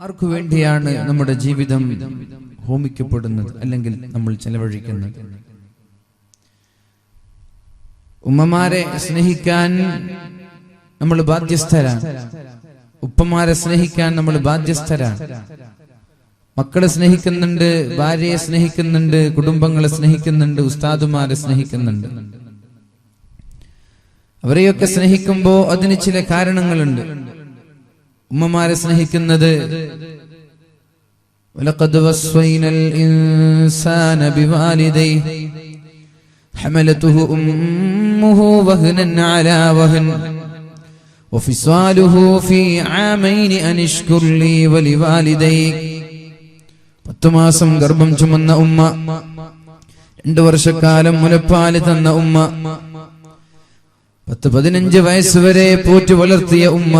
ആർക്കു വേണ്ടിയാണ് നമ്മുടെ ജീവിതം ഹോമിക്കപ്പെടുന്നത് അല്ലെങ്കിൽ നമ്മൾ ചെലവഴിക്കുന്നത്? ഉമ്മമാരെ സ്നേഹിക്കാൻ നമ്മൾ ബാധ്യസ്ഥരാണ്. ഉപ്പമാരെ സ്നേഹിക്കാൻ നമ്മൾ ബാധ്യസ്ഥരാണ്. മക്കളെ സ്നേഹിക്കുന്നുണ്ട്, ഭാര്യയെ സ്നേഹിക്കുന്നുണ്ട്, കുടുംബങ്ങളെ സ്നേഹിക്കുന്നുണ്ട്, ഉസ്താദുമാരെ സ്നേഹിക്കുന്നുണ്ട്. അവരെയൊക്കെ സ്നേഹിക്കുമ്പോ അതിന് ചില കാരണങ്ങളുണ്ട്. ഉമ്മമാരെ സ്നേഹിക്കുന്നത് വലഖദ് വസ്വൈനൽ ഇൻസാന ബിവാലിദൈഹി ഹമലതുഹു ഉമ്മുഹു വഹ്നൻ അലാ വഹ്ൻ വഫിസാലുഹു ഫീ ആമൈൻ അനിഷ്കുർ ലീ വലിവാലിദൈക്. 10 മാസം ഗർഭം ചുമന്ന ഉമ്മ, 2 വർഷക്കാലം മുലപ്പാല് തന്ന ഉമ്മ, 10-15 വയസ്സുവരെ പോറ്റി വളർത്തിയ ഉമ്മ,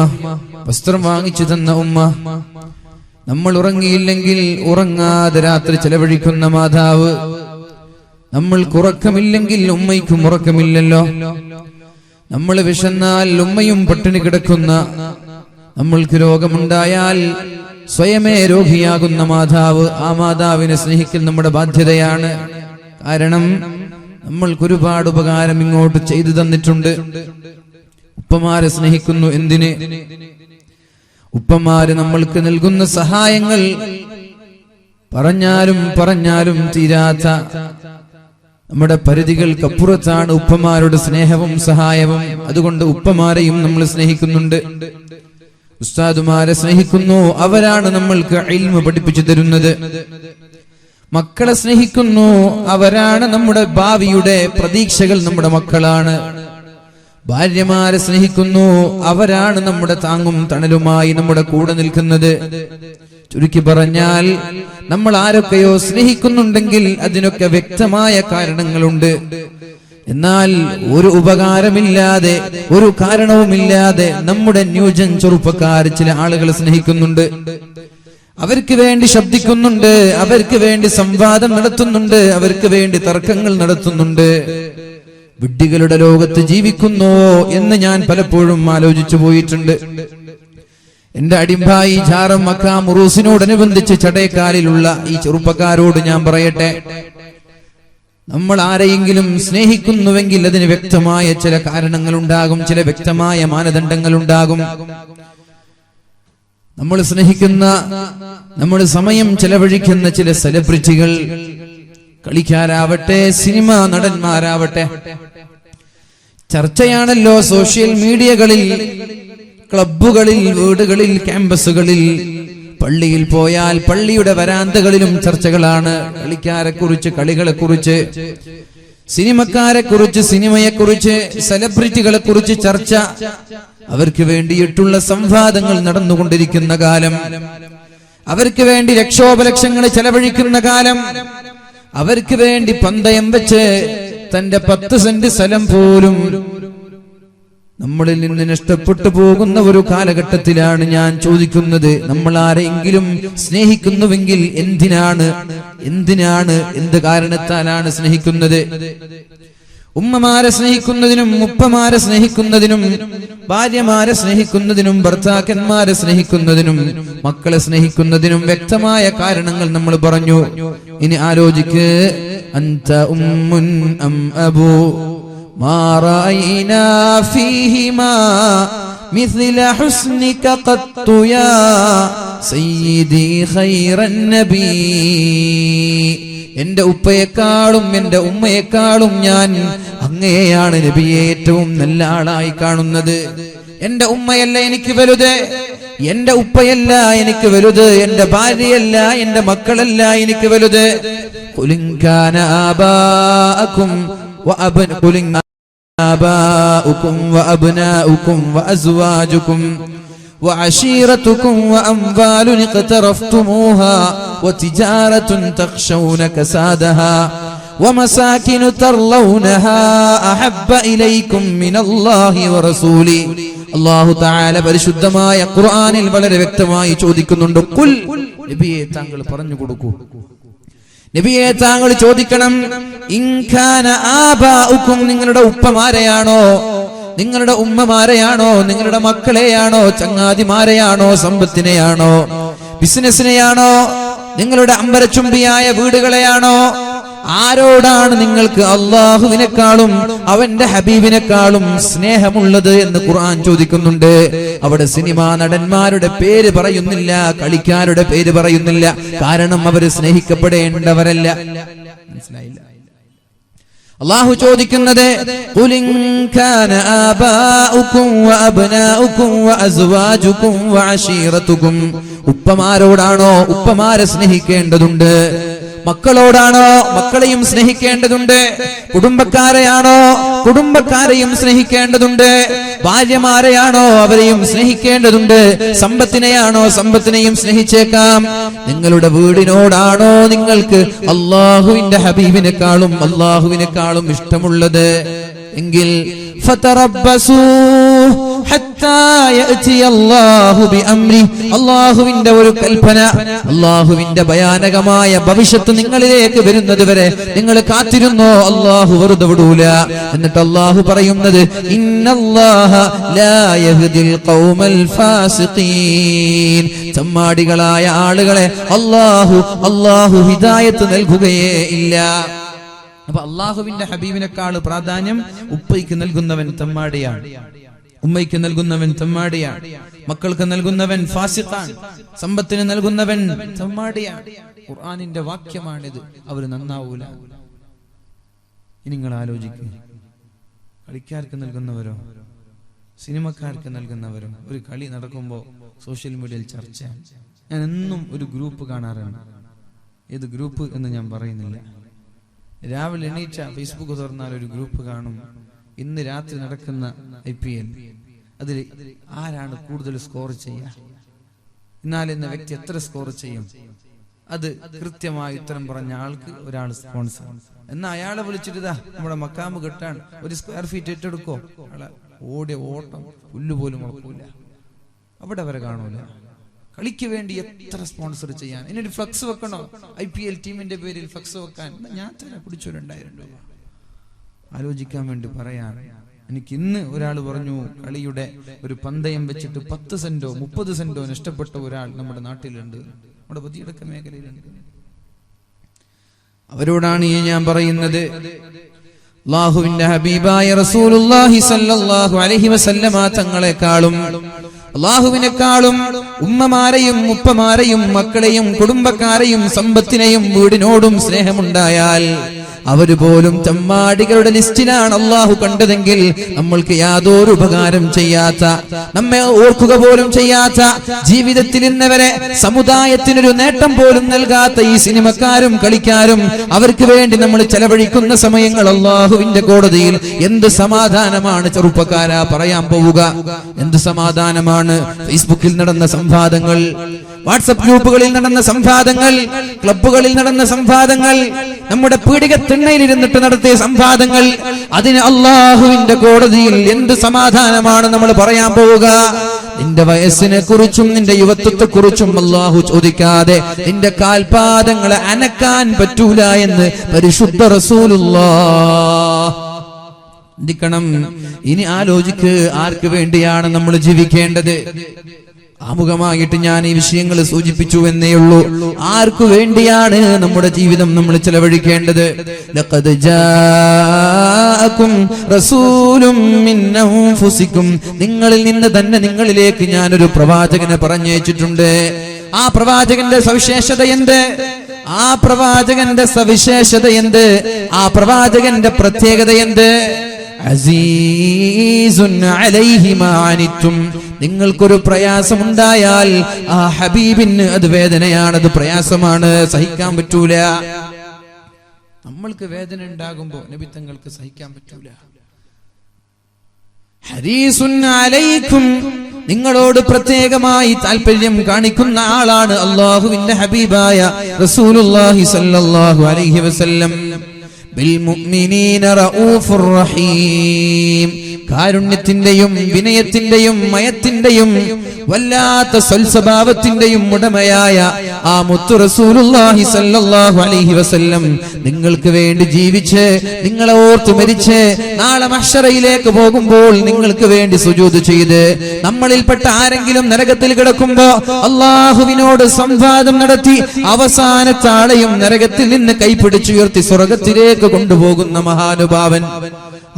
വസ്ത്രം വാങ്ങിച്ചു തന്ന ഉമ്മ, നമ്മൾ ഉറങ്ങിയില്ലെങ്കിൽ ഉറങ്ങാതെ രാത്രി ചെലവഴിക്കുന്ന മാതാവ്, നമ്മൾക്ക് ഉറക്കമില്ലെങ്കിൽ ഉമ്മയ്ക്കും ഉറക്കമില്ലല്ലോ, നമ്മൾ വിശന്നാൽ ഉമ്മയും പട്ടിണി കിടക്കുന്ന, നമ്മൾക്ക് രോഗമുണ്ടായാൽ സ്വയമേ രോഗിയാകുന്ന മാതാവ്, ആ മാതാവിനെ സ്നേഹിക്കൽ നമ്മുടെ ബാധ്യതയാണ്. കാരണം നമ്മൾക്ക് ഒരുപാട് ഉപകാരം ഇങ്ങോട്ട് ചെയ്തു തന്നിട്ടുണ്ട്. ഉപ്പമാരെ സ്നേഹിക്കുന്നു എന്തിന്? ഉപ്പമാര് നമ്മൾക്ക് നൽകുന്ന സഹായങ്ങൾ പറഞ്ഞാലും തീരാത്ത നമ്മുടെ പരിധികൾക്കപ്പുറത്താണ് ഉപ്പമാരുടെ സ്നേഹവും സഹായവും. അതുകൊണ്ട് ഉപ്പമാരെയും നമ്മൾ സ്നേഹിക്കുന്നുണ്ട്. ഉസ്താദുമാരെ സ്നേഹിക്കുന്നു, അവരാണ് നമ്മൾക്ക് ഇൽമു പഠിപ്പിച്ചു തരുന്നത്. മക്കളെ സ്നേഹിക്കുന്നു, അവരാണ് നമ്മുടെ ഭാവിയുടെ പ്രതീക്ഷകൾ, നമ്മുടെ മക്കളാണ്. ഭാര്യമാരെ സ്നേഹിക്കുന്നു, അവരാണ് നമ്മുടെ താങ്ങും തണലുമായി നമ്മുടെ കൂടെ നിൽക്കുന്നത്. ചുരുക്കി പറഞ്ഞാൽ നമ്മൾ ആരൊക്കെയോ സ്നേഹിക്കുന്നുണ്ടെങ്കിൽ അതിനൊക്കെ വ്യക്തമായ കാരണങ്ങളുണ്ട്. എന്നാൽ ഒരു ഉപകാരമില്ലാതെ, ഒരു കാരണവുമില്ലാതെ നമ്മുടെ ന്യൂജൻ ചെറുപ്പക്കാർ ചില ആളുകളെ സ്നേഹിക്കുന്നുണ്ട്. അവർക്ക് വേണ്ടി ശബ്ദിക്കുന്നുണ്ട്, അവർക്ക് വേണ്ടി സംവാദം നടത്തുന്നുണ്ട്, അവർക്ക് വേണ്ടി തർക്കങ്ങൾ നടത്തുന്നുണ്ട്. വിഡ്ഢികളുടെ ലോകത്ത് ജീവിക്കുന്നോ എന്ന് ഞാൻ പലപ്പോഴും ആലോചിച്ചു പോയിട്ടുണ്ട്. എന്റെ അടിമ്പായി ജാറം മക്കാം ഉറൂസിനോടനുബന്ധിച്ച് ചടേക്കാലിലുള്ള ഈ ചെറുപ്പക്കാരോട് ഞാൻ പറയട്ടെ, നമ്മൾ ആരെയെങ്കിലും സ്നേഹിക്കുന്നുവെങ്കിൽ അതിന് വ്യക്തമായ ചില കാരണങ്ങൾ ഉണ്ടാകും, ചില വ്യക്തമായ മാനദണ്ഡങ്ങൾ ഉണ്ടാകും. നമ്മൾ സ്നേഹിക്കുന്ന, നമ്മൾ സമയം ചെലവഴിക്കുന്ന ചില സെലിബ്രിറ്റികൾ, കളിക്കാരാവട്ടെ, സിനിമാ നടന്മാരാവട്ടെ, ചർച്ചയാണല്ലോ സോഷ്യൽ മീഡിയകളിൽ, ക്ലബ്ബുകളിൽ, വീടുകളിൽ, ക്യാമ്പസുകളിൽ, പള്ളിയിൽ പോയാൽ പള്ളിയുടെ വരാന്തകളിലും ചർച്ചകളാണ്. കളിക്കാരെ കുറിച്ച്, കളികളെ കുറിച്ച്, സിനിമക്കാരെ കുറിച്ച്, സിനിമയെക്കുറിച്ച്, സെലിബ്രിറ്റികളെ കുറിച്ച് ചർച്ച. അവർക്ക് വേണ്ടിയിട്ടുള്ള സംവാദങ്ങൾ നടന്നുകൊണ്ടിരിക്കുന്ന കാലം, അവർക്ക് വേണ്ടി ലക്ഷോപലക്ഷങ്ങൾ ചെലവഴിക്കുന്ന കാലം, അവർക്ക് വേണ്ടി പന്തയം വെച്ച് തന്റെ 10 സെന്റ് സ്ഥലം പോലും നമ്മളിൽ നിന്ന് നഷ്ടപ്പെട്ടു പോകുന്ന ഒരു കാലഘട്ടത്തിലാണ് ഞാൻ ചോദിക്കുന്നത്. നമ്മൾ ആരെങ്കിലും സ്നേഹിക്കുന്നുവെങ്കിൽ എന്തിനാണ്, എന്ത് കാരണത്താലാണ് സ്നേഹിക്കുന്നത്? ഉമ്മമാരെ സ്നേഹിക്കുന്നതിനും, ഉപ്പമാരെ സ്നേഹിക്കുന്നതിനും, ഭാര്യമാരെ സ്നേഹിക്കുന്നതിനും, ഭർത്താക്കന്മാരെ സ്നേഹിക്കുന്നതിനും, മക്കളെ സ്നേഹിക്കുന്നതിനും വ്യക്തമായ കാരണങ്ങൾ നമ്മൾ പറഞ്ഞു. ഇനി ആലോചിക്ക്. അന്ത ഉമ്മുൻ അം അബൂ മാ റഅയ്നാ ഫീഹിമാ മിസ്ല ഹുസ്നിക ഖത്തു യാ സയ്യിദി ഖൈറൻ നബി. എന്റെ ഉപ്പയെക്കാളും എന്റെ ഉമ്മയെക്കാളും ഞാൻ അങ്ങയെയാണ് നബിയെ ഏറ്റവും നല്ല ആളായി കാണുന്നത്. എന്റെ ഉമ്മയല്ല എനിക്ക് വലുത്, എന്റെ ഉപ്പയല്ല എനിക്ക് വലുത്, എന്റെ ഭാര്യയല്ല, എന്റെ മക്കളല്ല എനിക്ക് വലുത്. ഖുലിൻ കാന ആബാഅകും വഅബ്നാഉകും വഅസ്വാജുകും وعشيرتكم وأموال اقترفتموها وتجارة تخشون كسادها ومساكن ترضونها أحب إليكم من الله ورسوله. അല്ലാഹു തആല പരിശുദ്ധമായ ഖുർആനിൽ വളരെ വ്യക്തമായി ചോദിക്കുന്നുണ്ട്. ഖുൽ, നബിയെ താങ്കൾ പറഞ്ഞു കൊടുക്കൂ, നബിയെ താങ്കൾ ചോദിക്കണം. ഇൻ കാന ആബാഉകും, നിങ്ങളുടെ ഉപ്പമാരെയാണോ, നിങ്ങളുടെ ഉമ്മമാരെയാണോ, നിങ്ങളുടെ മക്കളെയാണോ, ചങ്ങാതിമാരെയാണോ, സമ്പത്തിനെയാണോ, ബിസിനസിനെയാണോ? നിങ്ങളുടെ അമ്പരച്ചുംബിയായ വീടുകളെയാണോ? ആരോടാണ് നിങ്ങൾക്ക് അള്ളാഹുവിനെക്കാളും അവന്റെ ഹബീബിനെക്കാളും സ്നേഹമുള്ളത് എന്ന് ഖുർആൻ ചോദിക്കുന്നുണ്ട്. അവിടെ സിനിമാ നടന്മാരുടെ പേര് പറയുന്നില്ല, കളിക്കാരുടെ പേര് പറയുന്നില്ല. കാരണം അവര് സ്നേഹിക്കപ്പെടേണ്ടവരല്ല. മനസ്സിലായില്ല? അല്ലാഹു ചോദിക്കുന്നത് ഖുൽ ഇൻ കാന ആബാഉകും വഅബ്നാഉകും വഅസ്വാജുകും വഅശീറതുകും. ഉപ്പമാരോടാണോ? ഉപ്പമാരെ സ്നേഹിക്കേണ്ടതുണ്ട്. മക്കളോടാണോ? മക്കളെയും സ്നേഹിക്കേണ്ടതുണ്ട്. കുടുംബക്കാരെയാണോ? കുടുംബക്കാരെയും സ്നേഹിക്കേണ്ടതുണ്ട്. ഭാര്യമാരെയാണോ? അവരെയും സ്നേഹിക്കേണ്ടതുണ്ട്. സമ്പത്തിനെയാണോ? സമ്പത്തിനെയും സ്നേഹിച്ചേക്കാം. നിങ്ങളുടെ വീടിനോടാണോ നിങ്ങൾക്ക് അള്ളാഹുവിന്റെ ഹബീബിനെക്കാളും അള്ളാഹുവിനെക്കാളും ഇഷ്ടമുള്ളത് എങ്കിൽ ഫതറബ്ബസൂ ഹത്താ യഅതി അല്ലാഹു ബിഅംരി. അല്ലാഹുവിന്റെ ഒരു കൽപ്പന, അല്ലാഹുവിന്റെ ഭയാനകമായ ഭവിഷ്യത്ത് നിങ്ങളിലേക്ക് വരുന്നത് വരെ നിങ്ങൾ കാത്തിരുന്നോ? അല്ലാഹു വെറുതെ വിടൂല. എന്നിട്ട് അല്ലാഹു പറയുന്നത് ഇന്നല്ലാഹ ലാ യഹ്ദിൽ ഖൗമൽ ഫാസിഖീൻ. ചമ്മാടികളായ ആളുകളെ അല്ലാഹു ഹിദായത്ത് നൽകുകയേ ഇല്ല. അപ്പൊ അള്ളാഹുവിന്റെ ഹബീബിനേക്കാൾ പ്രാധാന്യം ഉപ്പയ്ക്ക് നൽകുന്നവൻ തമ്മാടിയാണ്, ഉമ്മയ്ക്ക് നൽകുന്നവൻ തമ്മാടിയാണ്, മക്കൾക്ക് നൽകുന്നവൻ ഫാസിഖാൻ, സമ്പത്തിന് നൽകുന്നവൻ തമ്മാടിയാണ്. ഖുർആനിന്റെ വാക്യമാണിത്. അവര് നന്നാവൂല. ഇനി നിങ്ങൾ ആലോചിക്കുക, കളിക്കാർക്ക് നൽകുന്നവരോ സിനിമക്കാർക്ക് നൽകുന്നവരോ? ഒരു കളി നടക്കുമ്പോൾ സോഷ്യൽ മീഡിയയിൽ ചർച്ച. ഞാൻ എന്നും ഒരു ഗ്രൂപ്പ് കാണാറുണ്ട്. ഏത് ഗ്രൂപ്പ് എന്ന് ഞാൻ പറയുന്നില്ല. രാവിലെ എണീറ്റ ഫേസ്ബുക്ക് തുറന്നാൽ ഒരു ഗ്രൂപ്പ് കാണും. ഇന്ന് രാത്രി നടക്കുന്ന IPL, അതിൽ ആരാണ് കൂടുതൽ സ്കോർ ചെയ്യുക, എന്നാൽ ഇന്ന വ്യക്തി എത്ര സ്കോർ ചെയ്യും, അത് കൃത്യമായി ഉത്തരം പറഞ്ഞ ആൾക്ക് ഒരാൾ സ്പോൺസർ. എന്നാ അയാളെ വിളിച്ചിട്ട് നമ്മുടെ മക്കാമ് കെട്ടാണ്, 1 സ്ക്വയർ ഫീറ്റ് ഏറ്റെടുക്കോ? ഓടിയ ഓട്ടം പുല്ലുപോലും മുളക്കൂല. അവിടെ വരെ കാണൂല. കളിക്ക് വേണ്ടി എത്ര സ്പോൺസർ ചെയ്യാൻ. ഇനി ഒരു ഫ്ലക്സ് വെക്കണോ? IPL ടീമിന്റെ പേരിൽ ഫ്ലക്സ് വെക്കാൻ ഞാൻ തന്നെ പിടിച്ചു 2000 രൂപ. ആലോചിക്കാൻ വേണ്ടി പറയാൻ. എനിക്ക് ഇന്ന് ഒരാൾ പറഞ്ഞു, കളിയുടെ ഒരു പന്തയം വെച്ചിട്ട് 10 സെന്റോ 30 സെന്റോ നഷ്ടപ്പെട്ട ഒരാൾ നമ്മുടെ നാട്ടിലുണ്ട്, നമ്മുടെ പതിയടക്ക മേഖലയിലുണ്ട്. അവരോടാണ് ഈ ഞാൻ പറയുന്നത്. അല്ലാഹുവിന്റെ ഹബീബായ റസൂലുള്ളാഹി സ്വല്ലല്ലാഹു അലൈഹി വസല്ലമ തങ്ങളെക്കാളും അല്ലാഹുവിനെക്കാളും ഉമ്മമാരെയും ഉപ്പമാരെയും മക്കളെയും കുടുംബക്കാരെയും സമ്പത്തിനെയും വീടിനോടും സ്നേഹമുണ്ടായാൽ അവര് പോലും ചമ്മാടികളുടെ ലിസ്റ്റിലാണ് അള്ളാഹു കണ്ടതെങ്കിൽ നമ്മൾക്ക് യാതൊരു ഉപകാരം ചെയ്യാത്ത, നമ്മെ ഓർക്കുക പോലും ചെയ്യാത്ത, ജീവിതത്തിൽ ഇന്നവരെ സമുദായത്തിനൊരു നേട്ടം പോലും നൽകാത്ത ഈ സിനിമക്കാരും കളിക്കാരും അവർക്ക് വേണ്ടി നമ്മൾ ചെലവഴിക്കുന്ന സമയങ്ങൾ അള്ളാഹുവിന്റെ കോടതിയിൽ എന്ത് സമാധാനമാണ് ചെറുപ്പക്കാരാ പറയാൻ പോവുക? എന്ത് സമാധാനമാണ്? ഫേസ്ബുക്കിൽ നടന്ന സംവാദങ്ങൾ, വാട്സപ്പ് ഗ്രൂപ്പുകളിൽ നടന്ന സംവാദങ്ങൾ, ക്ലബ്ബുകളിൽ നടന്ന സംവാദങ്ങൾ, നമ്മുടെ പീഡികത്തിണ്ണയിലിരുന്നിട്ട് നടത്തിയ സംവാദങ്ങൾ, അതിന് അള്ളാഹുവിന്റെ കോടതിയിൽ എന്ത് സമാധാനമാണ് നമ്മൾ പറയാൻ പോവുക? നിന്റെ വയസ്സിനെ കുറിച്ചും നിന്റെ യുവത്വത്തെ കുറിച്ചും അള്ളാഹു ചോദിക്കാതെ നിന്റെ കാൽപാദങ്ങളെ അനക്കാൻ പറ്റൂല എന്ന് പരിശുദ്ധ റസൂലുള്ളാഹ്. ചിന്തിക്കണം. ഇനി ആലോചിക്ക്, ആർക്ക് വേണ്ടിയാണ് നമ്മൾ ജീവിക്കേണ്ടത്? ആമുഖമായിട്ട് ഞാൻ ഈ വിഷയങ്ങൾ സൂചിപ്പിച്ചു എന്നേ ഉള്ളൂ. ആർക്കു വേണ്ടിയാണ് നമ്മുടെ ജീവിതം നമ്മൾ ചെലവഴിക്കേണ്ടത്? ലഖദ് ജാഅകും റസൂലും മിൻ അൻഫുസികും. നിങ്ങളിൽ നിന്ന് തന്നെ നിങ്ങളിലേക്ക് ഞാനൊരു പ്രവാചകനെ പറഞ്ഞയച്ചിട്ടുണ്ട്. ആ പ്രവാചകന്റെ സവിശേഷത എന്ത്? ആ പ്രവാചകന്റെ സവിശേഷത എന്ത്? ആ പ്രവാചകന്റെ പ്രത്യേകത എന്ത്? അസീസുൻ അലൈഹി മാ അനിത്തും. നിങ്ങൾക്കൊരു പ്രയാസമുണ്ടായാൽ ആ ഹബീബിന് അത് വേദനയാണ്, അത് പ്രയാസമാണ്, സഹിക്കാൻ പറ്റൂല. നമ്മൾക്ക് വേദന ഉണ്ടാകുമ്പോ നബി തങ്ങൾക്ക് സഹിക്കാൻ പറ്റൂല. ഹരീസുൻ അലൈക്കും, നിങ്ങളോട് പ്രത്യേകമായി താല്പര്യം കാണിക്കുന്ന ആളാണ് അല്ലാഹുവിന്റെ ഹബീബായ റസൂലുള്ളാഹി സ്വല്ലല്ലാഹു അലൈഹി വസല്ലം. ബിൽ മുഅ്മിനീന റഊഫുർ റഹീം. കാരുണ്യത്തിന്റെയും വിനയത്തിന്റെയും മയത്തിന്റെയും വല്ലാത്ത സ്വൽസ്വഭാവത്തിന്റെയും ഉടമയായ ആ മുത്തു റസൂലുള്ളാഹി സ്വല്ലല്ലാഹു അലൈഹി വസല്ലം നിങ്ങൾക്ക് വേണ്ടി ജീവിച്ച് നിങ്ങളെ ഓർത്ത് മരിച്ച് നാളെ മഹ്ശറയിലേക്ക് പോകുമ്പോൾ നിങ്ങൾക്ക് വേണ്ടി സുജൂദ് ചെയ്ത് നമ്മളിൽപ്പെട്ട ആരെങ്കിലും നരകത്തിൽ കിടക്കുമ്പോ അല്ലാഹുവിനോട് സംവാദം നടത്തി അവസാനത്തെ ആളെയും നരകത്തിൽ നിന്ന് കൈപിടിച്ചുയർത്തി സ്വർഗത്തിലേക്ക് കൊണ്ടുപോകുന്ന മഹാനുഭാവൻ.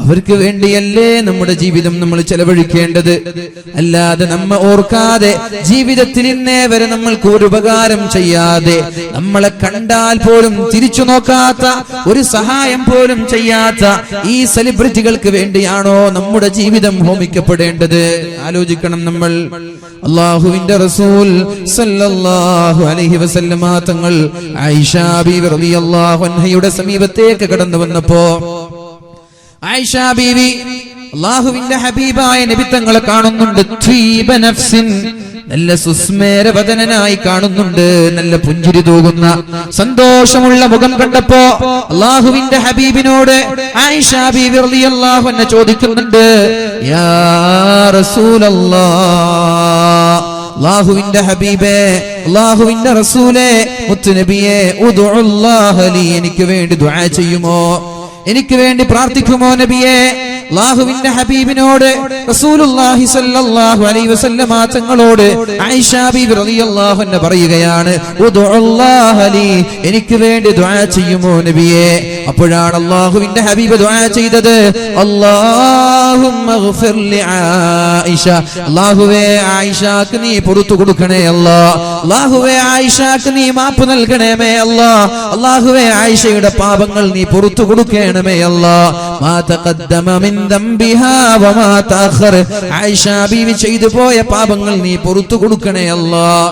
അവർക്ക് വേണ്ടിയല്ലേ നമ്മുടെ ജീവിതം നമ്മൾ ചെലവഴിക്കേണ്ടത്. അല്ലാതെ നമ്മെ ഓർക്കാതെ ജീവിതത്തിൽ ഇന്നേ വരെ നമ്മൾക്ക് ഒരു ഉപകാരം ചെയ്യാതെ നമ്മളെ കണ്ടാൽ പോലും തിരിച്ചു നോക്കാത്ത ഒരു സഹായം പോലും ചെയ്യാത്ത ഈ സെലിബ്രിറ്റികൾക്ക് വേണ്ടിയാണോ നമ്മുടെ ജീവിതം ഹോമിക്കപ്പെടേണ്ടത്? ആലോചിക്കണം നമ്മൾ. അല്ലാഹുവിന്റെ റസൂൽ സല്ലല്ലാഹു അലൈഹി വസല്ലമ തങ്ങൾ ആയിഷ ബീവി റളിയല്ലാഹു അൻഹയുടെ സമീപത്തേക്ക് കടന്നു വന്നപ്പോ ആയിഷ ബീവി അല്ലാഹുവിന്റെ ഹബീബായ നബി തങ്ങളെ കാണുന്നുണ്ട്. ത്വീബ നഫ്സിൻ, നല്ല സുസ്മേരവദനായി കാണുന്നുണ്ട്, നല്ല പുഞ്ചിരി തൂകുന്ന സന്തോഷമുള്ള മുഖം കണ്ടപ്പോ അല്ലാഹുവിന്റെ ഹബീബിനോട് ആയിഷ ബീവി റളിയല്ലാഹു അൻഹ ചോദിക്കുന്നുണ്ട്, യാ റസൂലല്ലാഹ്, അല്ലാഹുവിന്റെ ഹബീബേ, അല്ലാഹുവിന്റെ റസൂലേ, മുത്തുനബിയേ, ഉദ്ഉല്ലാഹ ലി, എനിക്ക് വേണ്ടി ദുആ ചെയ്യുമോ, എനിക്ക് വേണ്ടി പ്രാർത്ഥിക്കുമോ നബിയേ? അല്ലാഹുവിന്റെ ഹബീബിനോട് റസൂലുള്ളാഹി സ്വല്ലല്ലാഹു അലൈഹി വസല്ലമ തങ്ങളോട് ആയിഷ ബീവി റളിയല്ലാഹു അൻഹ പറയുകയാണ്, ഉദ്ഉല്ലാഹ ലി, എനിക്ക് വേണ്ടി ദുആ ചെയ്യുമോ നബിയേ? അപ്പോഴാണ് അല്ലാഹുവിന്റെ ഹബീബ് ദുആ ചെയ്തത്, അല്ലാഹുമ്മഗ്ഫിർ ലി ആയിഷ, അല്ലാഹുവേ ആയിഷക്ക് നീ പുറത്തു കൊടുക്കണേ അല്ലാഹ്, അല്ലാഹുവേ ആയിഷക്ക് നീ മാപ്പ് നൽകണമേ അല്ലാഹ്, അല്ലാഹുവേ ആയിഷയുടെ പാപങ്ങൾ നീ പുറത്തു കൊടുക്കണമേ അല്ലാഹ്. മാ തഖദ്ദമ മിൻ ദംബിഹാ വമാ തഅഖർ, ആയിഷ ബീവി ചെയ്തു പോയ പാപങ്ങൾ നീ പുറത്തു കൊടുക്കണേ അല്ലാഹ്.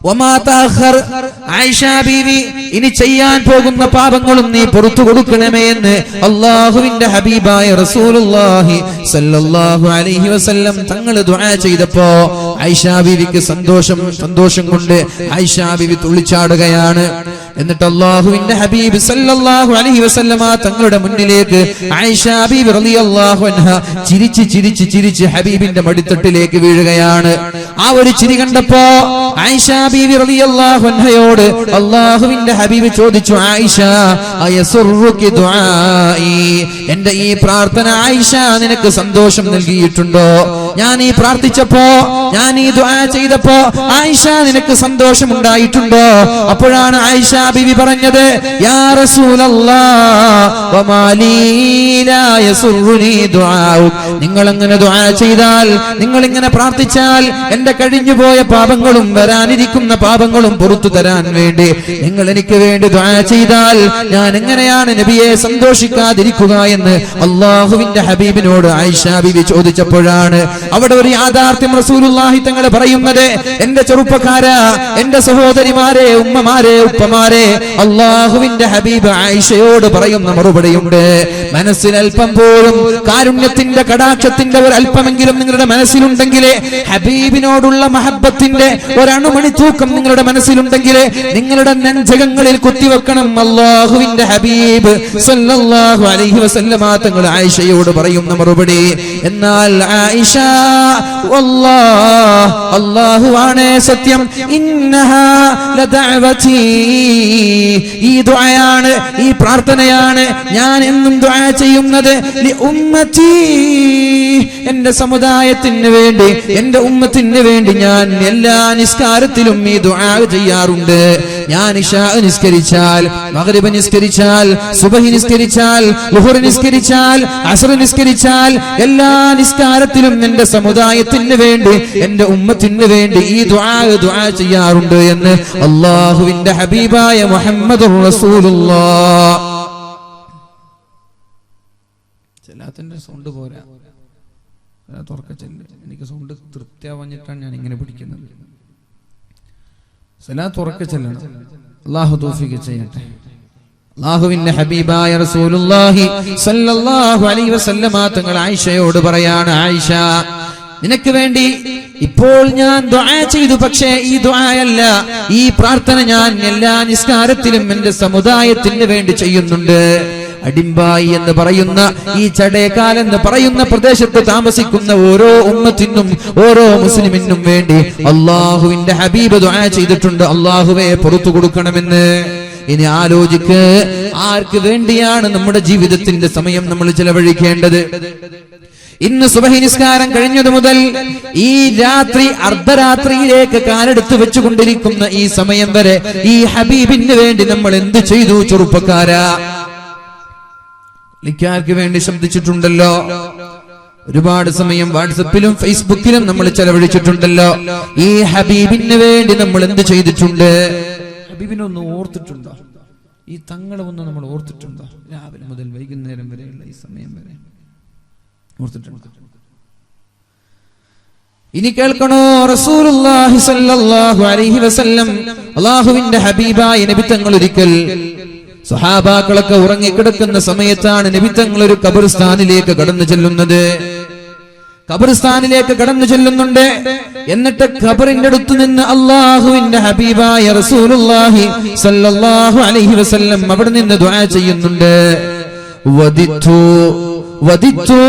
വമാ തഅഖർ, ആയിഷ ബീവി ഇനി ചെയ്യാൻ പോകുന്ന പാപങ്ങളും നീ പുറത്തു കൊടുക്കണമേ എന്ന് അല്ലാഹുവിന്റെ ഹബീബായ റസൂലുള്ളാഹി സല്ലല്ലാഹു അലൈഹി വസല്ലം തങ്ങൾ ദുആ ചെയ്തപ്പോ ആയിഷ ബീവിക്ക് സന്തോഷം കൊണ്ട് ആയിഷ ബീവി തുള്ളിച്ചാടുകയാണ്. എന്നിട്ട് അല്ലാഹുവിന്റെ ഹബീബ് സല്ലല്ലാഹു അലൈഹി വസല്ലമ തങ്ങളുടെ മുന്നിലേക്ക് ആയിഷ ബീവി റളിയല്ലാഹു അൻഹ ചിരിച്ച് ഹബീബിന്റെ മടിത്തട്ടിലേക്ക് വീഴുകയാണ്. ആ ഒരു ചിരി കണ്ടപ്പോ ആയിഷ ബീവി റളിയല്ലാഹു അൻഹയോട് അല്ലാഹുവിന്റെ ഹബീബ് ചോദിച്ചു, ആയിഷ അയസുറുകി ദുആഇ, എന്റെ ഈ പ്രാർത്ഥന ആയിഷ നിനക്ക് സന്തോഷം നൽകിയിട്ടുണ്ടോ? ഞാൻ ഈ പ്രാർത്ഥിച്ചപ്പോ, ഞാൻ ഈ ദുആ ചെയ്തപ്പോ ആയിഷ നിനക്ക് സന്തോഷം ഉണ്ടായിട്ടുണ്ടോ? അപ്പോഴാണ് ആയിഷ ബീവി പറഞ്ഞത്, യാ റസൂലല്ലാഹ് വമാ ലീ ലാ യസുറുനി ദുആഉ, നിങ്ങൾ അങ്ങനെ ദുആ ചെയ്താൽ, നിങ്ങൾ ഇങ്ങനെ പ്രാർത്ഥിച്ചാൽ എന്റെ കഴിഞ്ഞുപോയ പാപങ്ങളും വരാനിരിക്കുന്ന പാപങ്ങളും പുറത്തു തരാൻ വേണ്ടി നിങ്ങൾ എനിക്ക് വേണ്ടി ദുആ ചെയ്താൽ ഞാൻ എങ്ങനെയാണ് നബിയെ സന്തോഷിക്കാതിരിക്കുക എന്ന് അല്ലാഹുവിന്റെ ഹബീബിനോട് ആയിഷ ബീവി ചോദിച്ചപ്പോഴാണ് അവിടെ ഒരു യാഥാർത്ഥ്യം റസൂലുള്ളാഹി തങ്ങൾ പറയുന്നത്, എന്റെ ചെറുപ്പക്കാരാ, എന്റെ സഹോദരിമാരെ, ഉമ്മമാരെ, ഉപ്പമാരെ, അല്ലാഹുവിന്റെ ഹബീബ് ആയിഷയോട് പറയുന്ന മറുപടിയുണ്ട്. മനസ്സിൽ അല്പം പോലും കാരുണ്യത്തിന്റെ കടാക്ഷത്തിന്റെ ഒരു അല്പമെങ്കിലും നിങ്ങളുടെ മനസ്സിലുണ്ടെങ്കിൽ, ഹബീബിനോടുള്ള മഹബ്ബത്തിന്റെ ഒരണുമണി തൂക്കം നിങ്ങളുടെ മനസ്സിലുണ്ടെങ്കിൽ നിങ്ങളുടെ നെഞ്ചകങ്ങളിൽ കുത്തിവെക്കണം. അല്ലാഹുവിന്റെ ഹബീബ് സല്ലല്ലാഹു അലൈഹി വസല്ലമ തങ്ങൾ ആയിഷയോട് പറയുന്ന മറുപടി. എന്നാൽ ആയിഷ, വല്ലാഹ്, അല്ലാഹുവാണ് സത്യം, ഇന്നഹാ ലദഅവതി, ഈ ദുആയാണ്, ഈ പ്രാർത്ഥനയാണ് ഞാൻ എന്നും ദുആ ചെയ്യുന്നത്, ലി ഉമ്മത്തി, എന്റെ സമുദായത്തിന് വേണ്ടി, എന്റെ ഉമ്മത്തിന് വേണ്ടി ഞാൻ എല്ലാ നിസ്കാരത്തിലും ഈ ദുആ ചെയ്യാറുണ്ട്. ഞാൻ ഇശാ നിസ്കരിച്ചാൽ, മഗ്രിബ് നിസ്കരിച്ചാൽ, സുബ്ഹി നിസ്കരിച്ചാൽ, ളുഹർ നിസ്കരിച്ചാൽ, അസ്ർ നിസ്കരിച്ചാൽ, എല്ലാ നിസ്കാരത്തിലും എന്റെ സമുദായത്തിന് വേണ്ടി, എന്റെ ഉമ്മത്തിന് വേണ്ടി ഈ ദുആ ചെയ്യാറുണ്ട് എന്ന് അല്ലാഹുവിന്റെ ഹബീബായ മുഹമ്മദുർ റസൂലുള്ളാഹ്. സലാത്തിന്റെ സൗണ്ട് പോരാ, എനിക്ക് സൗണ്ട് തൃപ്തിയാവാഞ്ഞിട്ടാണ് ഞാൻ ഇങ്ങനെ പിടിക്കുന്നത്. സലാത്ത് ഉറക്കെ ചെല്ലണം. അല്ലാഹു തൗഫീഖ് ചെയ്യട്ടെ. അല്ലാഹുവിന്റെ ഹബീബായ റസൂലുള്ളാഹി സ്വല്ലല്ലാഹു അലൈഹി വസല്ലമ തങ്ങൾ ആയിഷയോട് പറയാണ്, ആയിഷ, നിനക്ക് വേണ്ടി ഇപ്പോൾ ഞാൻ ദുആ ചെയ്തു, പക്ഷേ ഈ ദുആയല്ല, ഈ പ്രാർത്ഥന ഞാൻ എല്ലാ നിസ്കാരത്തിലും എന്റെ സമുദായത്തിന് വേണ്ടി ചെയ്യുന്നുണ്ട്. അടിമ്പായി എന്ന് പറയുന്ന ഈ ചടേക്കാൽ എന്ന് പറയുന്ന പ്രദേശത്ത് താമസിക്കുന്ന ഓരോ ഉമ്മത്തിനും ഓരോ മുസ്ലിമിനും വേണ്ടി അള്ളാഹുവിന്റെ ഹബീബ് ദുആ ചെയ്തിട്ടുണ്ട്, അള്ളാഹുവേ പുറത്തു കൊടുക്കണമെന്ന്. ഇനി ആലോചിക്ക്, ആർക്ക് വേണ്ടിയാണ് നമ്മുടെ ജീവിതത്തിന്റെ സമയം നമ്മൾ ചെലവഴിക്കേണ്ടത്? ഇന്ന് സുബഹി നിസ്കാരം കഴിഞ്ഞതു മുതൽ ഈ രാത്രി അർദ്ധരാത്രിയിലേക്ക് കാലെടുത്ത് വെച്ചുകൊണ്ടിരിക്കുന്ന ഈ സമയം വരെ ഈ ഹബീബിന് വേണ്ടി നമ്മൾ എന്ത് ചെയ്തു ചെറുപ്പക്കാരാ? ലിക്കാർക്ക് വേണ്ടി ശബ്ദിച്ചിട്ടുണ്ടല്ലോ, ഒരുപാട് സമയം വാട്സപ്പിലും ഫേസ്ബുക്കിലും നമ്മൾ ചെലവഴിച്ചിട്ടുണ്ടല്ലോ. ഈ ഹബീബിന് വേണ്ടി നമ്മൾ എന്ത് ചെയ്തിട്ടുണ്ട്? ഹബീബിനെ ഒന്ന് ഓർത്തിട്ടുണ്ടോ? ഈ തങ്ങളെ ഒന്ന് നമ്മൾ ഓർത്തിട്ടുണ്ടോ? രാവിലെ മുതൽ വൈകുന്നേരം വരെയുള്ള ഈ സമയം വരെ ഓർത്തിട്ടുണ്ടോ? ഇനി കേൾക്കണോ, റസൂലുള്ളാഹി സ്വല്ലല്ലാഹു അലൈഹി വസല്ലം അല്ലാഹുവിന്റെ ഹബീബായ നബി തങ്ങൾ ഒരിക്കൽ സ്വഹാബാക്കളൊക്കെ ഉറങ്ങിക്കിടക്കുന്ന സമയത്താണ് നബി തങ്ങൾ ഒരു ഖബർസ്ഥാനിലേക്ക് കടന്നു ചെല്ലുന്നത്. ഖബർസ്ഥാനിലേക്ക് കടന്നു ചെല്ലുന്നുണ്ട്. എന്നിട്ട് ഖബറിന്റെ അടുത്ത് നിന്ന് അല്ലാഹുവിന്റെ ഹബീബായ റസൂലുള്ളാഹി സ്വല്ലല്ലാഹു അലൈഹി വസല്ലം അവിടെ നിന്ന് ദുആ ചെയ്യുന്നുണ്ട്. വദിത്തു,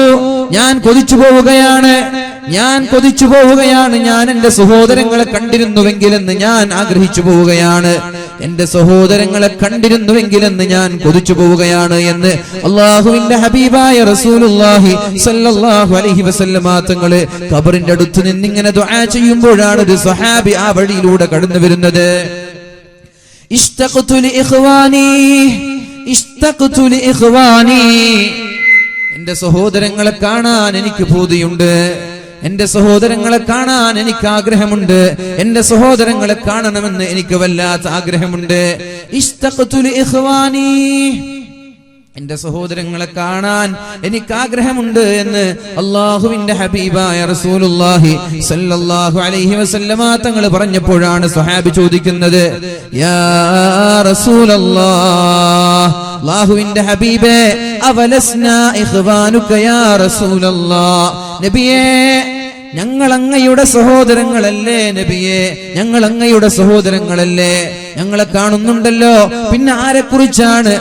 ഞാൻ കൊതിച്ചു പോവുകയാണ്, ഞാൻ എന്റെ സഹോദരങ്ങളെ കണ്ടിരുന്നുവെങ്കിലെന്ന് ഞാൻ ആഗ്രഹിച്ചു പോവുകയാണ്, എന്റെ സഹോദരങ്ങളെ കണ്ടിരുന്നുവെങ്കിലെന്ന് ഞാൻ കൊതിച്ചു പോവുകയാണ് എന്ന് അല്ലാഹുവിന്റെ ഹബീബായ റസൂലുള്ളാഹി സ്വല്ലല്ലാഹു അലൈഹി വസല്ലം തങ്ങള് ഖബറിന്റെ അടുത്ത് നിന്ന് ഇങ്ങനെ ദുആ ചെയ്യുമ്പോഴാണ് ഒരു സ്വഹാബി ആ വഴിയിലൂടെ കടന്നു വരുന്നത്. ഇഷ്തഖ്തു ലി ഇഖ്വാനി, എന്റെ സഹോദരങ്ങളെ കാണാൻ എനിക്ക് പൂതിയുണ്ട്, എന്റെ സഹോദരങ്ങളെ കാണാൻ എനിക്ക് ആഗ്രഹമുണ്ട്, എന്റെ സഹോദരങ്ങളെ കാണണമെന്ന് എനിക്ക് വല്ലാത്ത ആഗ്രഹമുണ്ട്. ഇഷ്തഖ്തു ലി ഇഖ്വാനി, എന്റെ സഹോദരങ്ങളെ കാണാൻ എനിക്ക് ആഗ്രഹമുണ്ട് എന്ന് അല്ലാഹുവിന്റെ ഹബീബായ റസൂലുള്ളാഹി സ്വല്ലല്ലാഹു അലൈഹി വസല്ലമ തങ്ങൾ പറഞ്ഞപ്പോഴാണ് സ്വഹാബി ചോദിക്കുന്നത്, യാ റസൂലല്ലാഹ്, അല്ലാഹുവിന്റെ ഹബീബേ, അവലസ്നാ ഇഖ്വാനുക യാ റസൂലല്ലാഹ്, നബിയേ ഞങ്ങൾ അങ്ങയുടെ സഹോദരങ്ങളല്ലേ നബിയേ, ഞങ്ങൾ അങ്ങയുടെ സഹോദരങ്ങളല്ലേ, ഞങ്ങളെ കാണുന്നുണ്ടല്ലോ, പിന്നെ ആരെക്കുറിച്ചാണ്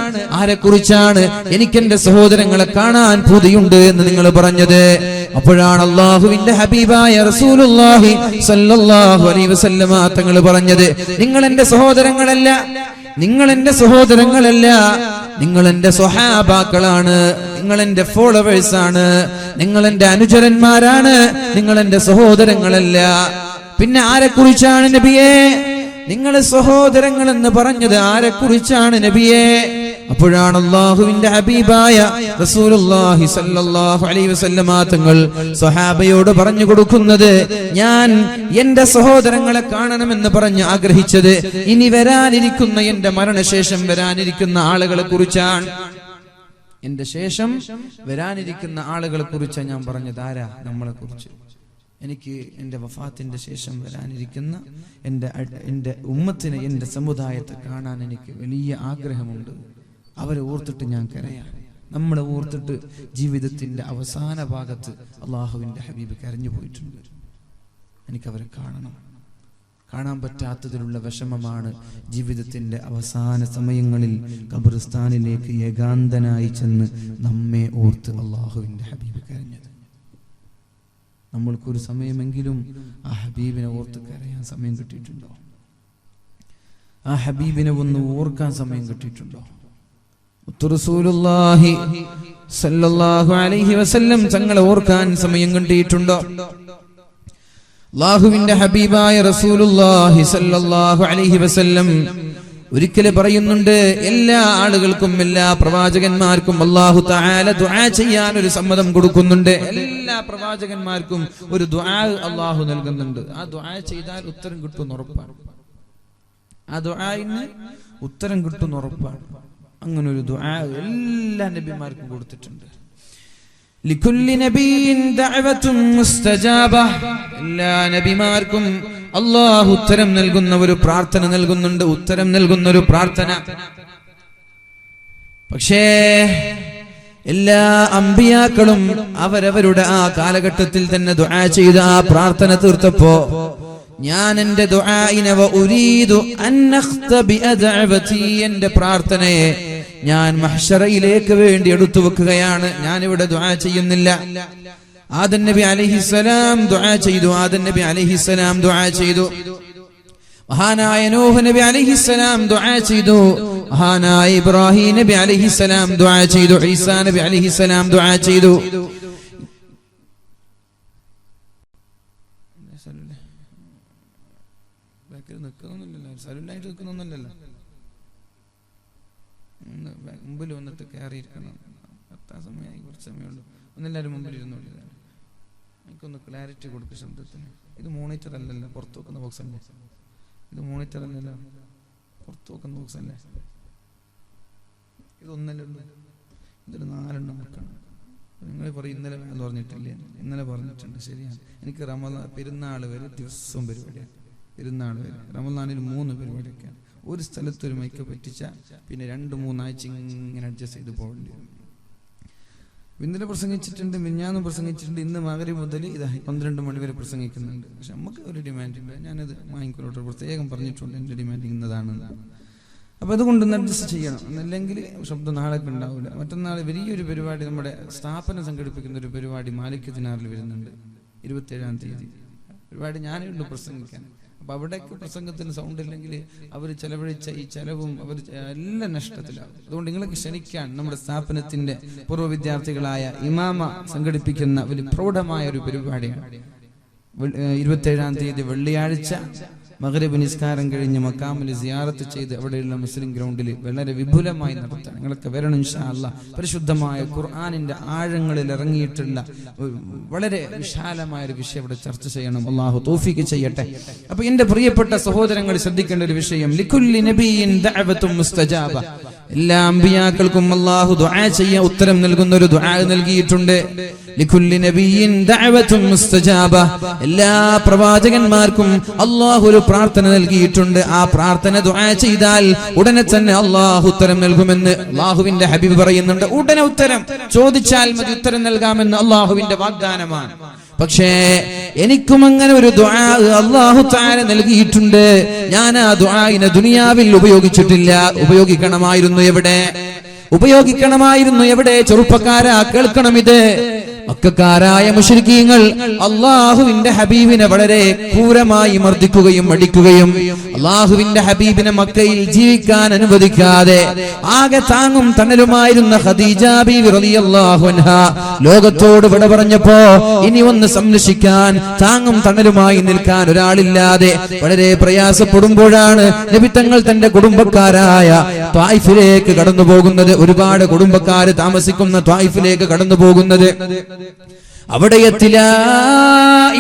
എനിക്കെന്റെ സഹോദരങ്ങളെ കാണാൻ പൂതിയുണ്ട് എന്ന് നിങ്ങൾ പറഞ്ഞത്? അപ്പോഴാണ് അല്ലാഹുവിന്റെ ഹബീബായ റസൂലുള്ളാഹി സ്വല്ലല്ലാഹു അലൈഹി വസല്ലമ തങ്ങൾ പറഞ്ഞത്, നിങ്ങൾ എന്റെ സഹോദരങ്ങളല്ല, നിങ്ങൾ എന്റെ സ്വഹാബാക്കളാണ്, നിങ്ങൾ എന്റെ ഫോളോവേഴ്സ് ആണ്, നിങ്ങൾ എന്റെ അനുചരന്മാരാണ്, നിങ്ങൾ എന്റെ സഹോദരങ്ങളല്ല. പിന്നെ ആരെക്കുറിച്ചാണ് നബിയേ നിങ്ങൾ സഹോദരങ്ങൾ എന്ന് പറഞ്ഞത്? ആരെക്കുറിച്ചാണ് നബിയേ? അപ്പോഴാണ് അല്ലാഹുവിന്റെ ഹബീബായ റസൂലുള്ളാഹി സ്വല്ലല്ലാഹു അലൈഹി വസല്ലമ തങ്ങൾ സ്വഹാബയോട് പറഞ്ഞു കൊടുക്കുന്നത്, ഞാൻ എന്റെ സഹോദരങ്ങളെ കാണണമെന്ന് പറഞ്ഞ് ആഗ്രഹിച്ചത് ഇനി വരാനിരിക്കുന്ന എന്റെ മരണശേഷം വരാനിരിക്കുന്ന ആളുകളെ കുറിച്ചാണ്. എന്റെ ശേഷം വരാനിരിക്കുന്ന ആളുകളെ കുറിച്ചാണ് ഞാൻ പറഞ്ഞത്. ആരാ? നമ്മളെ കുറിച്ച്. എനിക്ക് എന്റെ വഫാത്തിന്റെ ശേഷം വരാനിരിക്കുന്ന എന്റെ ഉമ്മത്തിനെ, എന്റെ സമുദായത്തെ കാണാൻ എനിക്ക് വലിയ ആഗ്രഹമുണ്ട്. അവരെ ഓർത്തിട്ട് ഞാൻ കരയാം. നമ്മളെ ഓർത്തിട്ട് ജീവിതത്തിന്റെ അവസാന ഭാഗത്ത് അല്ലാഹുവിന്റെ ഹബീബ് കരഞ്ഞു പോയിട്ടുണ്ട്. എനിക്കവരെ കാണണം. കാണാൻ പറ്റാത്തതിലുള്ള വിഷമമാണ് ജീവിതത്തിന്റെ അവസാന സമയങ്ങളിൽ ഖബർസ്ഥാനിലേക്ക് ഏകാന്തനായി ചെന്ന് നമ്മെ ഓർത്ത് അല്ലാഹുവിന്റെ ഹബീബ് കരഞ്ഞത്. നമ്മൾക്കൊരു സമയമെങ്കിലും ആ ഹബീബിനെ ഓർത്ത് കരയാൻ സമയം കിട്ടിയിട്ടുണ്ടോ? ആ ഹബീബിനെ ഒന്ന് ഓർക്കാൻ സമയം കിട്ടിയിട്ടുണ്ടോ? റസൂലുള്ളാഹി സ്വല്ലല്ലാഹു അലൈഹി വസല്ലം തങ്ങളെ ഓർക്കാൻ സമയം കിട്ടിയിട്ടുണ്ടോ? അല്ലാഹുവിന്റെ ഹബീബായ റസൂലുള്ളാഹി സ്വല്ലല്ലാഹു അലൈഹി വസല്ലം ഒരിക്കലും പറയുന്നുണ്ട്, എല്ലാ ആളുകൾക്കും, എല്ലാ പ്രവാചകന്മാർക്കും അല്ലാഹു തആല ദുആ ചെയ്യാൻ ഒരു സമ്മതം കൊടുക്കുന്നുണ്ട്. എല്ലാ പ്രവാചകന്മാർക്കും ഒരു ദുആ അല്ലാഹു നൽകുന്നുണ്ട്. ആ ദുആ ചെയ്താൽ ഉത്തരം കിട്ടുമെന്ന് ഉറപ്പാണ്. ആ ദുആയിന് ഉത്തരം കിട്ടുമെന്ന് ഉറപ്പാണ്. അങ്ങനെ ഒരു ദുആ എല്ലാ നബിമാർക്കും കൊടുത്തിട്ടുണ്ട്. ലികുല്ലി നബിയിൻ ദഅവത്തുൻ മുസ്തജാബ, എല്ലാ നബിമാർക്കും അല്ലാഹു ഉത്തരം നൽകുന്ന ഒരു പ്രാർത്ഥന നൽകുന്നുണ്ട്, ഉത്തരം നൽകുന്ന ഒരു പ്രാർത്ഥന. പക്ഷേ എല്ലാ അമ്പിയാക്കളും അവരവരുടെ ആ കാലഘട്ടത്തിൽ തന്നെ ദുആ ചെയ്ത ആ പ്രാർത്ഥന തീർത്തപ്പോ, ഞാൻ എന്റെ ദുആഇന വ ഉരീദു അൻ അഖ്തബിഅ ദഅവതി, എന്റെ പ്രാർത്ഥനയെ ഞാൻ മഹ്ശറയിലേക്ക് വേണ്ടി എടുത്തു വെക്കുകയാണ്. ഞാനിവിടെ ദുആ ചെയ്യുന്നില്ല. ആദം നബി അലൈഹിസ്സലാം ദുആ ചെയ്തു. ആദം നബി അലൈഹിസ്സലാം ദുആ ചെയ്തു. മഹാനായ നൂഹ് നബി അലൈഹിസ്സലാം ദുആ ചെയ്തു. മഹാനായ ഇബ്രാഹിം നബി അലൈഹിസ്സലാം ദുആ ചെയ്തു. ഈസാ നബി അലൈഹിസ്സലാം ദുആ ചെയ്തു. മുമ്പിൽ വന്നിട്ട് കയറിയിരിക്കണം. സമയമായി, കുറച്ച് സമയമുള്ളൂ. ഒന്നെല്ലാവരും മുമ്പിൽ ഇരുന്നോളൂ. എനിക്കൊന്ന് ക്ലാരിറ്റി കൊടുക്കുക ശബ്ദത്തിന്. ഇത് മോണിറ്റർ അല്ലല്ലോ, പുറത്തു വെക്കുന്ന ബോക്സ് അല്ലേ. ഇത് മോണിറ്റർ അല്ലല്ലോ, പുറത്തു വെക്കുന്ന ബോക്സ് അല്ലേ. ഇതൊന്നല്ലേ ഉള്ളൂ, ഇതിൽ 4 വെക്കണം. നിങ്ങൾ പറയും ഇന്നലെ എന്ന് പറഞ്ഞിട്ടില്ലേ? ഇന്നലെ പറഞ്ഞിട്ടുണ്ട്, ശരിയാണ്. എനിക്ക് പെരുന്നാൾ വരെ ദിവസവും പരിപാടിയാണ്. പെരുന്നാൾ വരെ റമദാനിൽ 3 പരിപാടിയൊക്കെയാണ്. ഒരു സ്ഥലത്തൊരു മൈക്ക് പറ്റിച്ചാൽ പിന്നെ 2-3 ആഴ്ച ഇങ്ങനെ അഡ്ജസ്റ്റ് ചെയ്ത് പോകേണ്ടി വരും. ഇന്നലെ പ്രസംഗിച്ചിട്ടുണ്ട്, മിഞ്ഞാന്ന് പ്രസംഗിച്ചിട്ടുണ്ട്, ഇന്ന് മഗ്‌രിബ് മുതൽ ഇതാ 12 മണി വരെ പ്രസംഗിക്കുന്നുണ്ട്. പക്ഷെ നമുക്ക് ഒരു ഡിമാൻഡില്ല. ഞാനത് വാങ്ങിക്കൊള്ളട്ടെ, പ്രത്യേകം പറഞ്ഞിട്ടുണ്ട് എൻ്റെ ഡിമാൻഡ് ഇന്നതാണ്. അപ്പം അതുകൊണ്ട് അഡ്ജസ്റ്റ് ചെയ്യണം. എന്നല്ലെങ്കിൽ ശബ്ദം നാളെ ഉണ്ടാവില്ല. മറ്റന്നാൾ വലിയൊരു പരിപാടി, നമ്മുടെ സ്ഥാപനം സംഘടിപ്പിക്കുന്ന ഒരു പരിപാടി മാലിക് ദിനാറിൽ വരുന്നുണ്ട് 27-ാം തീയതി. പരിപാടി ഞാനേ ഉള്ളൂ പ്രസംഗിക്കാൻ. അപ്പൊ അവിടേക്ക് പ്രസംഗത്തിന് സൗണ്ട് ഇല്ലെങ്കിൽ അവർ ചെലവഴിച്ച ഈ ചെലവും അവർ എല്ലാം നഷ്ടത്തിലാവും. അതുകൊണ്ട് നിങ്ങൾക്ക് ക്ഷണിക്കാൻ നമ്മുടെ സ്ഥാപനത്തിന്റെ പൂർവ്വ വിദ്യാർത്ഥികളായ ഇമാമ സംഘടിപ്പിക്കുന്ന ഒരു പ്രൗഢമായ ഒരു പരിപാടിയാണ്. 27-ാം തീയതി വെള്ളിയാഴ്ച മഗ്‌രിബ് നിസ്കാരം കഴിഞ്ഞ് മക്കാമിൽ സിയാറത്ത് ചെയ്ത് അവിടെയുള്ള മുസ്ലിം ഗ്രൗണ്ടിൽ വളരെ വിപുലമായി നടത്താം. നിങ്ങളൊക്കെ വരണം ഇൻഷാ അല്ലാഹ്. പരിശുദ്ധമായ ഖുർആനിന്റെ ആഴങ്ങളിൽ ഇറങ്ങിയിട്ടുള്ള വളരെ വിശാലമായ ഒരു വിഷയം ഇവിടെ ചർച്ച ചെയ്യണം. അല്ലാഹു തൗഫീഖ് ചെയ്യട്ടെ. അപ്പൊ എന്റെ പ്രിയപ്പെട്ട സഹോദരങ്ങൾ ശ്രദ്ധിക്കേണ്ട ഒരു വിഷയം, ലികുല്ലി നബിയിൻ ദഅവത്തുൻ മുസ്തജാബ. എല്ലാ അമ്പിയാക്കൾക്കും അല്ലാഹു ദുആ ചെയ്യാൻ ഉത്തരം നൽകുന്ന ഒരു ദുആ നൽകിയിട്ടുണ്ട്. ലികുല്ലി നബിയിൻ ദഅവത്തുൻ മുസ്തജാബ. എല്ലാ പ്രവാചകന്മാർക്കും അല്ലാഹു ഒരു പ്രാർത്ഥന നൽകിയിട്ടുണ്ട്. ആ പ്രാർത്ഥന ദുആ ചെയ്താൽ ഉടനെ തന്നെ അല്ലാഹു ഉത്തരം നൽകുമെന്ന് അല്ലാഹുവിന്റെ ഹബീബ് പറയുന്നുണ്ട്. ഉടനെ ഉത്തരം ചോദിച്ചാൽ മതി, ഉത്തരം നൽകാമെന്ന് അല്ലാഹുവിന്റെ വാഗ്ദാനമാണ്. പക്ഷേ എനിക്കും അങ്ങനെ ഒരു ദുആ അല്ലാഹു തആല നൽകിയിട്ടുണ്ട്. ഞാൻ ആ ദുആഇനെ ദുനിയാവിൽ ഉപയോഗിച്ചിട്ടില്ല. ഉപയോഗിക്കണമായിരുന്നു എവിടെ? ചെറുപ്പക്കാരാ, കേൾക്കണം ഇത്. മക്കക്കാരായ മുശ്രിക്കീങ്ങൾ അല്ലാഹുവിന്റെ ഹബീബിനെ വളരെ ക്രൂരമായി മർദ്ദിക്കുകയും അടിക്കുകയും അല്ലാഹുവിന്റെ ഹബീബിനെ മക്കയിൽ ജീവിക്കാൻ അനുവദിക്കാതെ ആകെ താങ്ങും തണലുമായിരുന്ന ഖദീജ ബീവി റളിയല്ലാഹു അൻഹാ ലോകത്തോട് വിട പറഞ്ഞപ്പോ ഇനി ഒന്ന് സംരക്ഷിക്കാൻ, താങ്ങും തണലുമായി നിൽക്കാൻ ഒരാളില്ലാതെ വളരെ പ്രയാസപ്പെടുമ്പോഴാണ് നബി തങ്ങൾ തന്റെ കുടുംബക്കാരായ ത്വായിഫിലേക്ക് കടന്നു പോകുന്നത്. ഒരുപാട് കുടുംബക്കാര് താമസിക്കുന്ന ത്വായിഫിലേക്ക് കടന്നു പോകുന്നത്. അവിടെ ലാ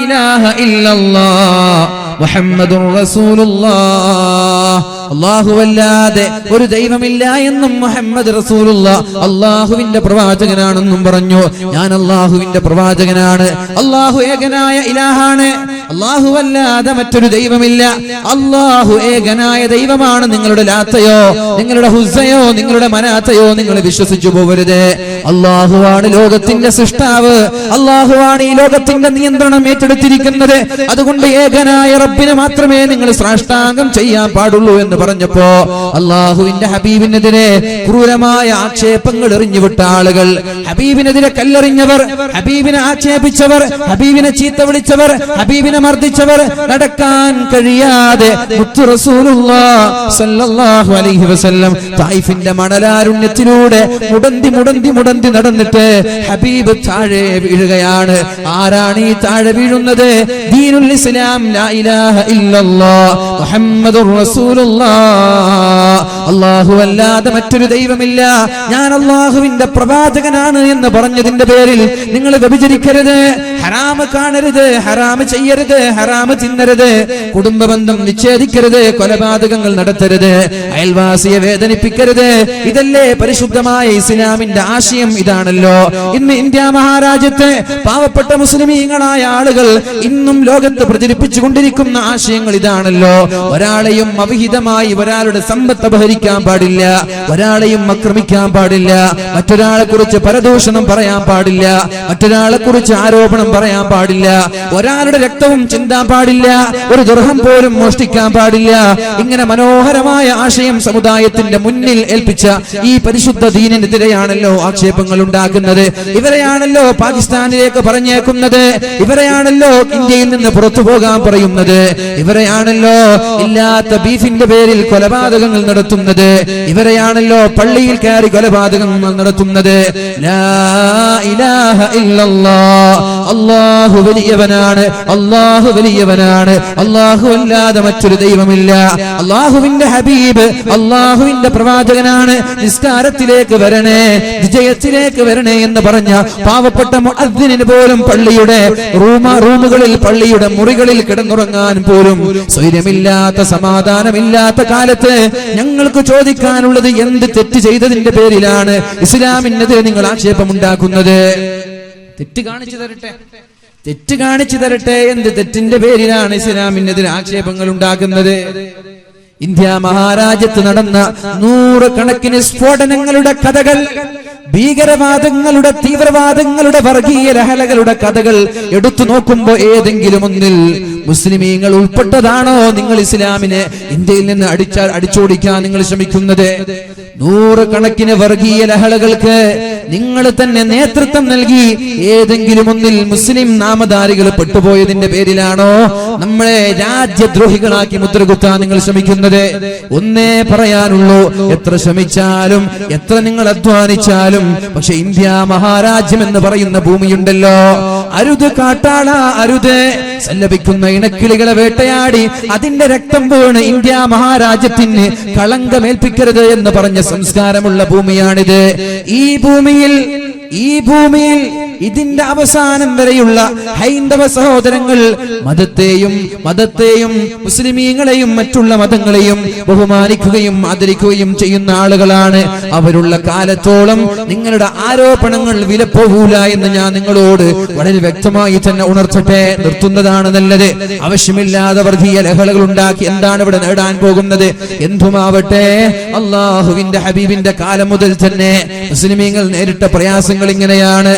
ഇലാഹ ഇല്ലല്ലാഹ് മുഹമ്മദുർ റസൂലുള്ളാഹ്, അല്ലാഹുവല്ലാതെ ഒരു ദൈവമില്ല എന്നും മുഹമ്മദ് റസൂലുള്ളാഹ് അല്ലാഹുവിന്റെ പ്രവാചകനാണെന്നും പറഞ്ഞു. ഞാൻ അല്ലാഹുവിന്റെ പ്രവാചകനാണ്. അല്ലാഹു ഏകനായ ഇലാഹാണ്. അല്ലാഹുവല്ലാതെ മറ്റൊരു ദൈവമില്ല. അല്ലാഹു ഏകനായ ദൈവമാണ്. നിങ്ങളുടെ ലാത്തയോ നിങ്ങളുടെ ഹുസ്സയോ നിങ്ങളുടെ മനാത്തയോ നിങ്ങൾ വിശ്വസിച്ചു പോകരുത്. അല്ലാഹുവാണ് ലോകത്തിന്റെ സൃഷ്ടാവ്. അല്ലാഹുവാണ് ഈ ലോകത്തിന്റെ നിയന്ത്രണം ഏറ്റെടുത്തിരിക്കുന്നത്. അതുകൊണ്ട് ഏകനായ റബ്ബിനെ മാത്രമേ നിങ്ങൾ സാഷ്ടാംഗം ചെയ്യാൻ പാടുള്ളൂ എന്ന് പറഞ്ഞപ്പോ അല്ലാഹുവിന്റെ ഹബീബിനെതിരെ ക്രൂരമായ ആക്ഷേപങ്ങൾ എറിഞ്ഞുവിട്ട ആളുകൾ, ഹബീബിനെതിരെ കല്ലെറിഞ്ഞവർ, ഹബീബിനെ ആക്ഷേപിച്ചവർ, ഹബീബിനെ ചീത്ത വിളിച്ചവർ, ഹബീബിനെ മർദ്ദിച്ചവർ, നടക്കാൻ കഴിയാതെ മുത്തു റസൂലുള്ളാഹി സ്വല്ലല്ലാഹു അലൈഹി വസല്ലം തായിഫിന്റെ മണലാരുണ്യത്തിലൂടെ മുടന്തി നടന്നിട്ട് ഹബീബ് താഴെ വീഴുകയാണ്. ആരാണ് ഈ താഴെ വീഴുന്നത്? ദീനുൽ ഇസ്ലാം, ലാ ഇലാഹ ഇല്ലല്ലാഹ് മുഹമ്മദുർ റസൂലുള്ളാഹ്. അല്ലാഹു അല്ലാതെ മറ്റൊരു ദൈവമില്ല, ഞാൻ അല്ലാഹുവിന്റെ പ്രവാചകനാണ് എന്ന് പറഞ്ഞതിന്റെ പേരിൽ നിങ്ങൾ വ്യഭിചരിക്കരുത്, ഹറാം കാണരുത്, ഹറാം ചെയ്യരുത്, ഹറാം തിന്നരുത്, കുടുംബബന്ധം വിച്ഛേദിക്കരുത്, കൊലപാതകങ്ങൾ നടത്തരുത്, അയൽവാസിയെ വേദനിപ്പിക്കരുത്. ഇതല്ലേ പരിശുദ്ധമായ ഇസ്ലാമിന്റെ ആശയം? ഇതാണല്ലോ ഇന്ന് ഇന്ത്യ മഹാരാജ്യത്തെ പാവപ്പെട്ട മുസ്ലിമീങ്ങളായ ആളുകൾ ഇന്നും ലോകത്ത് പ്രചരിപ്പിച്ചു കൊണ്ടിരിക്കുന്ന ആശയങ്ങൾ. ഇതാണല്ലോ ഒരാളെയും അവിഹിതമായി ഒരാളുടെ സമ്പത്ത് അപഹരിക്കാൻ പാടില്ല, ഒരാളെയും ആക്രമിക്കാൻ പാടില്ല, മറ്റൊരാളെ കുറിച്ച് പരദൂഷണം പറയാൻ പാടില്ല, മറ്റൊരാളെ കുറിച്ച് ആരോപണം പറയാൻ പാടില്ല, ഒരാളുടെ രക്തവും ചിന്താൻ പാടില്ല, ഒരു ദർഹം പോലും മോഷ്ടിക്കാൻ പാടില്ല. ഇങ്ങനെ മനോഹരമായ ആശയം സമുദായത്തിന്റെ മുന്നിൽ ഏൽപ്പിച്ച ഈ പരിശുദ്ധ ദീനിനെതിരെയാണല്ലോ ആക്ഷേപങ്ങൾ ഉണ്ടാക്കുന്നത്. ഇവരെയാണല്ലോ പാകിസ്ഥാനിലേക്ക് പറഞ്ഞേക്കുന്നത്, ഇവരെയാണല്ലോ ഇന്ത്യയിൽ നിന്ന് പുറത്തു പോകാൻ പറയുന്നത്, ഇവരെയാണല്ലോ ഇല്ലാത്ത ബീഫിന്റെ പേരിൽ കൊലപാതകങ്ങൾ നടത്തുന്നത്, ഇവരെയാണല്ലോ പള്ളിയിൽ കയറി കൊലപാതകങ്ങൾ നടത്തുന്നത്. ലാ ഇലാഹ ഇല്ലല്ലാഹ്, അല്ലാഹു വലിയവനാണ്, അല്ലാഹു വലിയവനാണ്, അല്ലാഹു അല്ലാതെ മറ്റൊരു ദൈവമില്ല, അല്ലാഹുവിന്റെ ഹബീബ് അല്ലാഹുവിന്റെ പ്രവാചകനാണ്, നിസ്കാരത്തിലേക്ക് വരണേ, വിജയത്തിലേക്ക് വരണേ എന്ന് പറഞ്ഞ പാവപ്പെട്ട മുഅദ്ദിനിന് പോലും പള്ളിയുടെ റൂമുകളിൽ, പള്ളിയുടെ മുറികളിൽ കിടന്നുറങ്ങാൻ പോലും സ്വൈര്യമില്ലാത്ത, സമാധാനമില്ലാത്ത കാലത്ത് ഞങ്ങൾക്ക് ചോദിക്കാനുള്ളത്, എന്ത് തെറ്റ് ചെയ്തതിന്റെ പേരിലാണ് ഇസ്ലാമിനെതിരെ നിങ്ങൾ ആക്ഷേപമുണ്ടാക്കുന്നത്? തെറ്റ് കാണിച്ചു തരട്ടെ, തെറ്റ് കാണിച്ചു തരട്ടെ. എന്ത് തെറ്റിന്റെ പേരിലാണ് ഇസ്ലാമിനെതിരെ ആക്ഷേപങ്ങൾ ഉണ്ടാക്കുന്നത്? ഇന്ത്യ മഹാരാജ്യത്ത് നടന്ന 100 കണക്കിന് സ്ഫോടനങ്ങളുടെ കഥകൾ, ഭീകരവാദങ്ങളുടെ, തീവ്രവാദങ്ങളുടെ, വർഗീയ ലഹളകളുടെ കഥകൾ എടുത്തു നോക്കുമ്പോ ഏതെങ്കിലും ഒന്നിൽ മുസ്ലിമീങ്ങൾ ഉൾപ്പെട്ടതാണോ നിങ്ങൾ ഇസ്ലാമിനെ ഇന്ത്യയിൽ നിന്ന് അടിച്ചോടിക്കാൻ നിങ്ങൾ ശ്രമിക്കുന്നത്? 100 കണക്കിന് വർഗീയ ലഹളകൾക്ക് നിങ്ങൾ തന്നെ നേതൃത്വം നൽകി ഏതെങ്കിലും ഒന്നിൽ മുസ്ലിം നാമധാരികൾ പെട്ടുപോയതിന്റെ പേരിലാണോ നമ്മളെ രാജ്യദ്രോഹികളാക്കി മുദ്രകുത്താൻ നിങ്ങൾ ശ്രമിക്കുന്നത്? ഒന്നേ പറയാനുള്ളൂ, എത്ര ശ്രമിച്ചാലും, എത്ര നിങ്ങൾ അധ്വാനിച്ചാലും, പക്ഷെ ഇന്ത്യ മഹാരാജ്യം എന്ന് പറയുന്ന ഭൂമിയുണ്ടല്ലോ, അരുത് കാട്ടാള, അരുത്, സല്ലപിക്കുന്ന ഇണക്കിളികളെ വേട്ടയാടി അതിന്റെ രക്തം വീണ് ഇന്ത്യ മഹാരാജ്യത്തിന് കളങ്കമേൽപ്പിക്കരുത് എന്ന് പറഞ്ഞ സംസ്കാരമുള്ള ഭൂമിയാണിത്. ഈ ഭൂമിയിൽ ഇതിന്റെ അവസാനം വരെയുള്ള ഹൈന്ദവ സഹോദരങ്ങൾ മതത്തെയും മുസ്ലിമീങ്ങളെയും മറ്റുള്ള മതങ്ങളെയും ബഹുമാനിക്കുകയും ആദരിക്കുകയും ചെയ്യുന്ന ആളുകളാണ്. അവരുള്ള കാലത്തോളം നിങ്ങളുടെ ആരോപണങ്ങൾ വിലപ്പോകൂല എന്ന് ഞാൻ നിങ്ങളോട് വളരെ വ്യക്തമായി തന്നെ ഉണർത്തട്ടെ. നിർത്തുന്നതാണ് നല്ലത്. ആവശ്യമില്ലാതെ വർഗീയ ലഹളകൾ ഉണ്ടാക്കി എന്താണ് ഇവിടെ നേടാൻ പോകുന്നത്? എന്തുമാവട്ടെ, അള്ളാഹുവിന്റെ ഹബീബിന്റെ കാലം മുതൽ തന്നെ മുസ്ലിമീങ്ങൾ നേരിട്ട പ്രയാസങ്ങൾ ഇങ്ങനെയാണ്.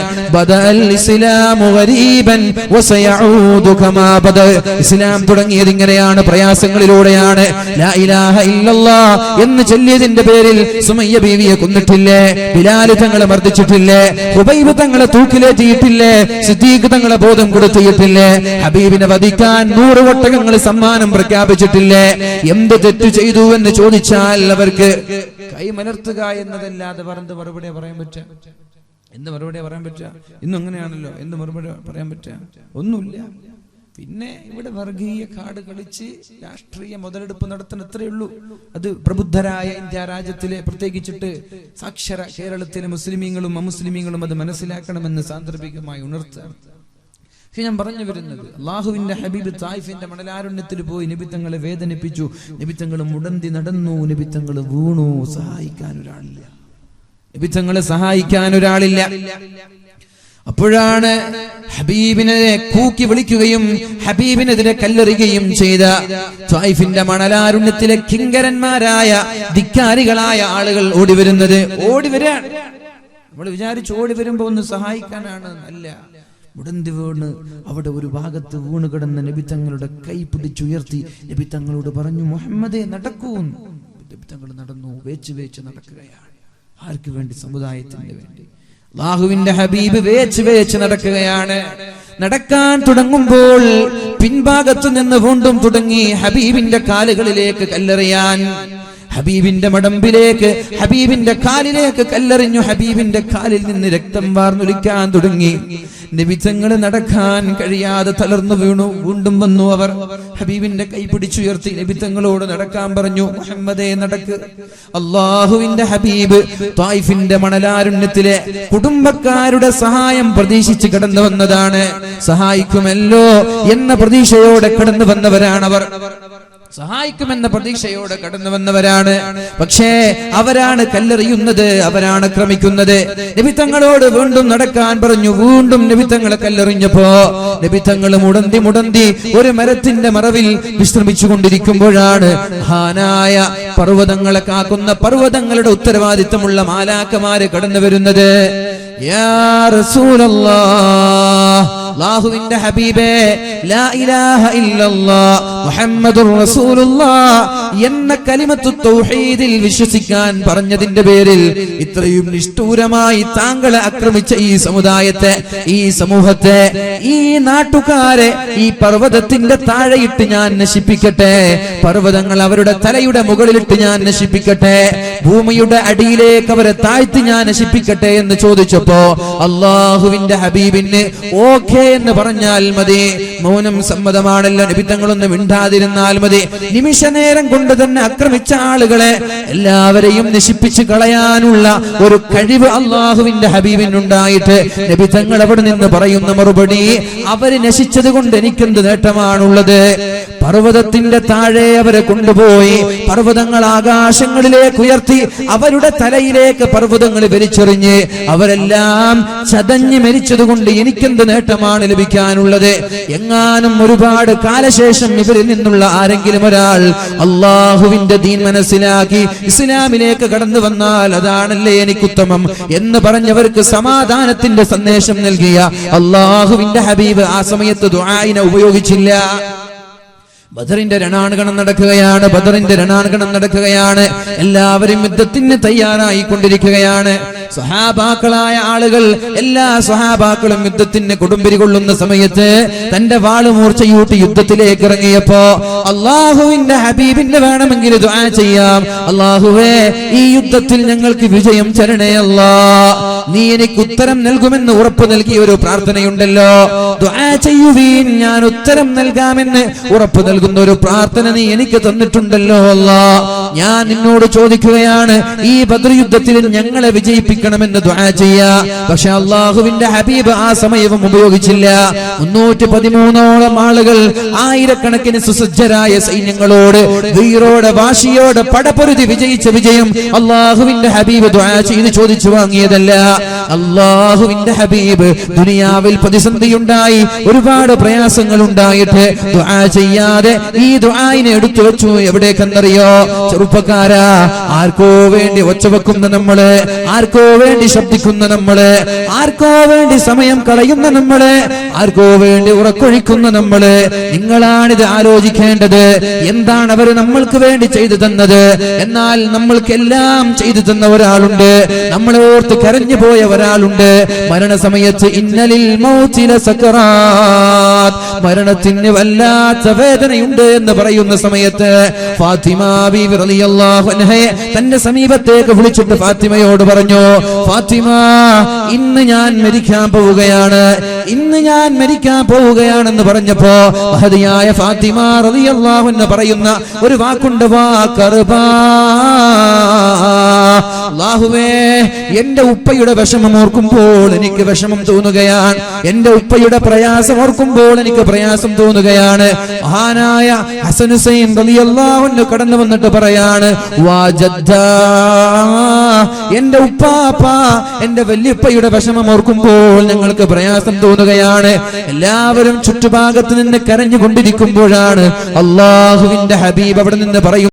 ഇസ്ലാം തുടങ്ങിയത് ഇങ്ങനെയാണ്, പ്രയാസങ്ങളിലൂടെയാണ്. ലാ ഇലാഹ ഇല്ലല്ലാഹ് എന്ന് ചൊല്ലിയതിന്റെ പേരിൽ സുമയ്യ ബീവിയെ കൊന്നിട്ടില്ലേ? ബിലാൽ തങ്ങളെ മർദ്ദിച്ചിട്ടില്ലേ? ഹുബൈബ് തങ്ങളെ തൂക്കിലേറ്റിയിട്ടില്ലേ? സിദ്ദീഖ് തങ്ങളെ ബോധം കൊടുത്തിട്ടില്ലേ? ഹബീബിനെ വധിക്കാൻ 100 ഒട്ടകങ്ങൾ സമ്മാനം പ്രഖ്യാപിച്ചിട്ടില്ലേ? എന്ത് തെറ്റ് ചെയ്തു എന്ന് ചോദിച്ചാൽ അവർക്ക് കൈമലർത്തുക എന്നതല്ലാതെ പറഞ്ഞത് മറുപടി പറയാൻ പറ്റുക? എന്ത് മറുപടി പറയാൻ പറ്റുക? ഇന്നും അങ്ങനെയാണല്ലോ. എന്ത് മറുപടി പറയാൻ പറ്റുക? ഒന്നുമില്ല. പിന്നെ ഇവിടെ വർഗീയ കാട് കളിച്ച് രാഷ്ട്രീയ മുതലെടുപ്പ് നടത്തുന്ന അത്രയേ ഉള്ളൂ. അത് പ്രബുദ്ധരായ ഇന്ത്യ രാജ്യത്തിലെ, പ്രത്യേകിച്ചിട്ട് സാക്ഷര കേരളത്തിലെ മുസ്ലിമീങ്ങളും അമുസ്ലിമീങ്ങളും അത് മനസ്സിലാക്കണമെന്ന് സാന്ദർഭികമായി ഉണർത്തുകയാണ്. ഞാൻ പറഞ്ഞു വരുന്നത്, അള്ളാഹുവിന്റെ ഹബീബ് തായിഫിന്റെ മണലാരുണ്യത്തിൽ പോയി നബിത്തങ്ങളെ വേദനിപ്പിച്ചു. നബിത്തങ്ങൾ മുടന്തി നടന്നു, നബിത്തങ്ങൾ വീണു. നബിത്തങ്ങളെ സഹായിക്കാൻ ഒരാളില്ല. അപ്പോഴാണ് ഹബീബിനെ കൂക്കി വിളിക്കുകയും ഹബീബിനെതിരെ കല്ലെറിയുകയും ചെയ്ത തായിഫിന്റെ മണലാരുണ്യത്തിലെ കിങ്കരന്മാരായ ധിക്കാരികളായ ആളുകൾ ഓടി വരുന്നത്. ഓടി വരാൻ നമ്മൾ വിചാരിച്ചു ഓടി വരുമ്പോ ഒന്ന് സഹായിക്കാനാണ്. അല്ല, മുടന്തി വീണ് അവിടെ ഒരു ഭാഗത്ത് വീണ് കിടന്ന നബി തങ്ങളുടെ കൈ പിടിച്ചുയർത്തി നബി തങ്ങളോട് പറഞ്ഞു, മുഹമ്മദേ നടക്കൂ. നബി തങ്ങൾ നടന്നു. വേച്ച് നടക്കുകയാണ്. ആർക്ക് വേണ്ടി? സമുദായത്തിന് വേണ്ടി. അല്ലാഹുവിന്റെ ഹബീബ് വേച്ച് നടക്കുകയാണ്. നടക്കാൻ തുടങ്ങുമ്പോൾ പിൻഭാഗത്തു നിന്ന് വീണ്ടും തുടങ്ങി ഹബീബിന്റെ കാലുകളിലേക്ക് കല്ലെറിയാൻ. ഹബീബിന്റെ മടമ്പിലേക്ക്, ഹബീബിന്റെ കാലിലേക്ക് കല്ലെറിഞ്ഞു. ഹബീബിന്റെ കാലിൽ നിന്ന് രക്തം വാർന്നൊലിക്കാൻ തുടങ്ങി. നബി തങ്ങൾ നടക്കാൻ കഴിയാതെ തളർന്നു വീണു. വീണ്ടും വന്നു. അവർ ഹബീബിന്റെ കൈ പിടിച്ചുയർത്തി നബി തങ്ങളോട് നടക്കാൻ പറഞ്ഞു. മുഹമ്മദേ നടക്ക്. അല്ലാഹുവിന്റെ ഹബീബ് തായിഫിന്റെ മണലാരുണ്യത്തിലെ കുടുംബക്കാരുടെ സഹായം പ്രതീക്ഷിച്ച് കടന്നു വന്നതാണ്. സഹായിക്കുമല്ലോ എന്ന പ്രതീക്ഷയോടെ കടന്നു വന്നവരാണവർ. സഹായിക്കുമെന്ന പ്രതീക്ഷയോടെ കടന്നു വന്നവരാണ്. പക്ഷേ അവരാണ് കല്ലെറിയുന്നത്, അവരാണ് ആക്രമിക്കുന്നത്. നബി തങ്ങളോട് വീണ്ടും നടക്കാൻ പറഞ്ഞു. വീണ്ടും നബി തങ്ങളെ കല്ലെറിഞ്ഞപ്പോ നബി തങ്ങൾ മുടന്തി ഒരു മരത്തിന്റെ മറവിൽ വിശ്രമിച്ചു കൊണ്ടിരിക്കുമ്പോഴാണ് മഹാനായ പർവ്വതങ്ങളെ കാക്കുന്ന പർവ്വതങ്ങളുടെ ഉത്തരവാദിത്തമുള്ള മാലാക്കമാര് കടന്നു വരുന്നത്. യാ റസൂലല്ലാഹ്, അല്ലാഹുവിന്റെ ഹബീബേ, ലാ ഇലാഹ ഇല്ലല്ലാഹ് മുഹമ്മദുർ റസൂലുള്ളാഹ് എന്ന കലിമത്തു തൗഹീദിൽ വിശ്വസിക്കാൻ പറഞ്ഞതിന്റെ പേരിൽ ഇത്രയും നിഷ്ഠൂരമായി താങ്കളെ ആക്രമിച്ച ഈ സമുദായത്തെ, ഈ സമൂഹത്തെ, ഈ നാട്ടുകാരെ ഈ പർവ്വതത്തിന്റെ താഴെയിട്ട് ഞാൻ നശിപ്പിക്കട്ടെ, പർവ്വതങ്ങൾ അവരുടെ തലയുടെ മുകളിലിട്ട് ഞാൻ നശിപ്പിക്കട്ടെ, ഭൂമിയുടെ അടിയിലേക്ക് അവരെ താഴ്ത്തി ഞാൻ നശിപ്പിക്കട്ടെ എന്ന് ചോദിച്ചപ്പോ അല്ലാഹുവിന്റെ ഹബീബിന് ഓക്കേ എന്ന് പറഞ്ഞാൽ മതി. മൗനം സമ്മതമാണല്ലോ, നബി തങ്ങളൊന്ന് മിണ്ടാതിരുന്നാൽ മതി. നിമിഷ നേരം കൊണ്ട് തന്നെ ആക്രമിച്ച ആളുകളെ എല്ലാവരെയും നശിപ്പിച്ച് കളയാനുള്ള ഒരു കഴിവ് അല്ലാഹുവിന്റെ ഹബീബിനുണ്ടായിട്ട് നബി തങ്ങൾ അവിടെ നിന്ന് പറയുന്ന മറുപടി, അവര് നശിച്ചത് കൊണ്ട് എനിക്കെന്ത് നേട്ടമാണുള്ളത്? പർവ്വതത്തിന്റെ താഴെ അവരെ കൊണ്ടുപോയി പർവ്വതങ്ങൾ ആകാശങ്ങളിലേക്ക് ഉയർത്തി അവരുടെ തലയിലേക്ക് പർവ്വതങ്ങൾ വലിച്ചെറിഞ്ഞ് അവരെല്ലാം ചതഞ്ഞ് മരിച്ചതുകൊണ്ട് എനിക്കെന്ത് നേട്ടമാണ് ലഭിക്കാനുള്ളത്? എങ്ങാനും ഒരുപാട് കാലശേഷം ഇവരിൽ നിന്നുള്ള ആരെങ്കിലും ഒരാൾ അള്ളാഹുവിന്റെ ദീൻ മനസ്സിലാക്കി ഇസ്ലാമിലേക്ക് കടന്നു വന്നാൽ അതാണല്ലേ എനിക്കുത്തമം എന്ന് പറഞ്ഞവർക്ക് സമാധാനത്തിന്റെ സന്ദേശം നൽകിയ അള്ളാഹുവിന്റെ ഹബീബ് ആ സമയത്ത് ദുആഇനെ ഉപയോഗിച്ചില്ല. ബദറിന്റെ രണാങ്കണം നടക്കുകയാണ്. എല്ലാവരും യുദ്ധത്തിന് തയ്യാറായി കൊണ്ടിരിക്കുകയാണ്. സ്വഹാബാക്കളായ ആളുകൾ, എല്ലാ സ്വഹാബാക്കളും യുദ്ധത്തിന് കൊടുമ്പിരി കൊള്ളുന്ന സമയത്ത് തന്റെ വാള് മൂർച്ചയൂട്ടി യുദ്ധത്തിലേക്ക് ഇറങ്ങിയപ്പോ അള്ളാഹുവിന്റെ ഹബീബിന്റെ വേണമെങ്കിൽ ദുആ ചെയ്യാം. അള്ളാഹുവേ, ഈ യുദ്ധത്തിൽ ഞങ്ങൾക്ക് വിജയം തരണേ അല്ലാ, നീ എനിക്ക് ഉത്തരം നൽകുമെന്ന് ഉറപ്പ് നൽകിയ ഒരു പ്രാർത്ഥനയുണ്ടല്ലോ. ദുആ ചെയ്യുവീൻ, ഞാൻ ഉത്തരം നൽകാമെന്ന് ഉറപ്പ് നൽകുന്ന ഒരു പ്രാർത്ഥന നീ എനിക്ക് തന്നിട്ടുണ്ടല്ലോ അല്ലാ. ഞാൻ നിന്നോട് ചോദിക്കുകയാണ്, ഈ ബദർ യുദ്ധത്തിൽ ഞങ്ങളെ വിജയിപ്പിക്കണമെന്ന് ദുആ ചെയ്യാ. പക്ഷെ അള്ളാഹുവിന്റെ ഹബീബ് ആ സമയവും ഉപയോഗിച്ചില്ല. 313ഓളം ആളുകൾ, ആയിരക്കണക്കിന് സുസജ്ജരായ സൈന്യങ്ങളോട് വീറോടെ വാശിയോടെ പടപൊരുതി വിജയിച്ച വിജയം അള്ളാഹുവിന്റെ ഹബീബ് ദുആ ചെയ്ത് ചോദിച്ചു വാങ്ങിയതല്ല. അള്ളാഹുവിന്റെ ഹബീബ് ദുനിയാവിൽ പ്രതിസന്ധിയുണ്ടായി, ഒരുപാട് പ്രയാസങ്ങൾ ഉണ്ടായിട്ട് ദുആ ചെയ്യാതെ ഈ ദുആഇനെ എടുത്തു വെച്ചു. എവിടേക്കെന്നറിയോ ചെറുപ്പക്കാരാ? ആർക്കോ വേണ്ടി ഒച്ച വെക്കുന്ന നമ്മള്, ആർക്കോ വേണ്ടി ശബ്ദിക്കുന്ന നമ്മള്, ആർക്കോ വേണ്ടി സമയം കളയുന്ന നമ്മള്, ആർക്കോ വേണ്ടി ഉറക്കൊഴിക്കുന്ന നമ്മള്, നിങ്ങളാണിത് ആലോചിക്കേണ്ടത്. എന്താണ് അവർ നമ്മൾക്ക് വേണ്ടി ചെയ്തു തന്നത്? എന്നാൽ നമ്മൾക്കെല്ലാം ചെയ്തു തന്ന ഒരാളുണ്ട്, നമ്മളെ ഓർത്ത് കരഞ്ഞു പോയ ഒരാളുണ്ട്. മരണസമയത്ത് ഇന്നലിൽ മൗതില സക്കറാത്ത്, മരണത്തിന് വല്ലാത്ത വേദനയുണ്ട് എന്ന് പറയുന്ന സമയത്ത് ഫാത്തിമ ബീവി റളിയല്ലാഹു അൻഹയെ തന്റെ സമീപത്തേക്ക് വിളിച്ചിട്ട് ഫാത്തിമയോട് പറഞ്ഞു, ഫാത്തിമ, ഇന്ന് ഞാൻ മരിക്കാൻ പോവുകയാണെന്ന് പറഞ്ഞപ്പോ മഹദിയായ ഫാത്തിമ റളിയല്ലാഹു അൻഹ പറയുന്ന ഒരു വാക്കുണ്ട്, വാകർബാ. അല്ലാഹുവേ, എന്റെ ഉപ്പയുടെ വിഷമം ഓർക്കുമ്പോൾ എനിക്ക് വിഷമം തോന്നുകയാണ്, എന്റെ ഉപ്പയുടെ പ്രയാസം ഓർക്കുമ്പോൾ എനിക്ക് പ്രയാസം തോന്നുകയാണ്. മഹാനായ ഹസൻ ഹുസൈൻ റളിയല്ലാഹു അൻഹു കടന്നു വന്നിട്ട് പറയാണ്, വാ ജദ്ദാ, എന്റെ ഉപ്പാപ്പ, എന്റെ വല്യുപ്പയുടെ വിഷമം ഓർക്കുമ്പോൾ ഞങ്ങൾക്ക് പ്രയാസം തോന്നുകയാണ്. എല്ലാവരും ചുറ്റുഭാഗത്ത് നിന്ന് കരഞ്ഞുകൊണ്ടിരിക്കുമ്പോഴാണ് അള്ളാഹുവിന്റെ ഹബീബ് അവിടെ നിന്ന് പറയും,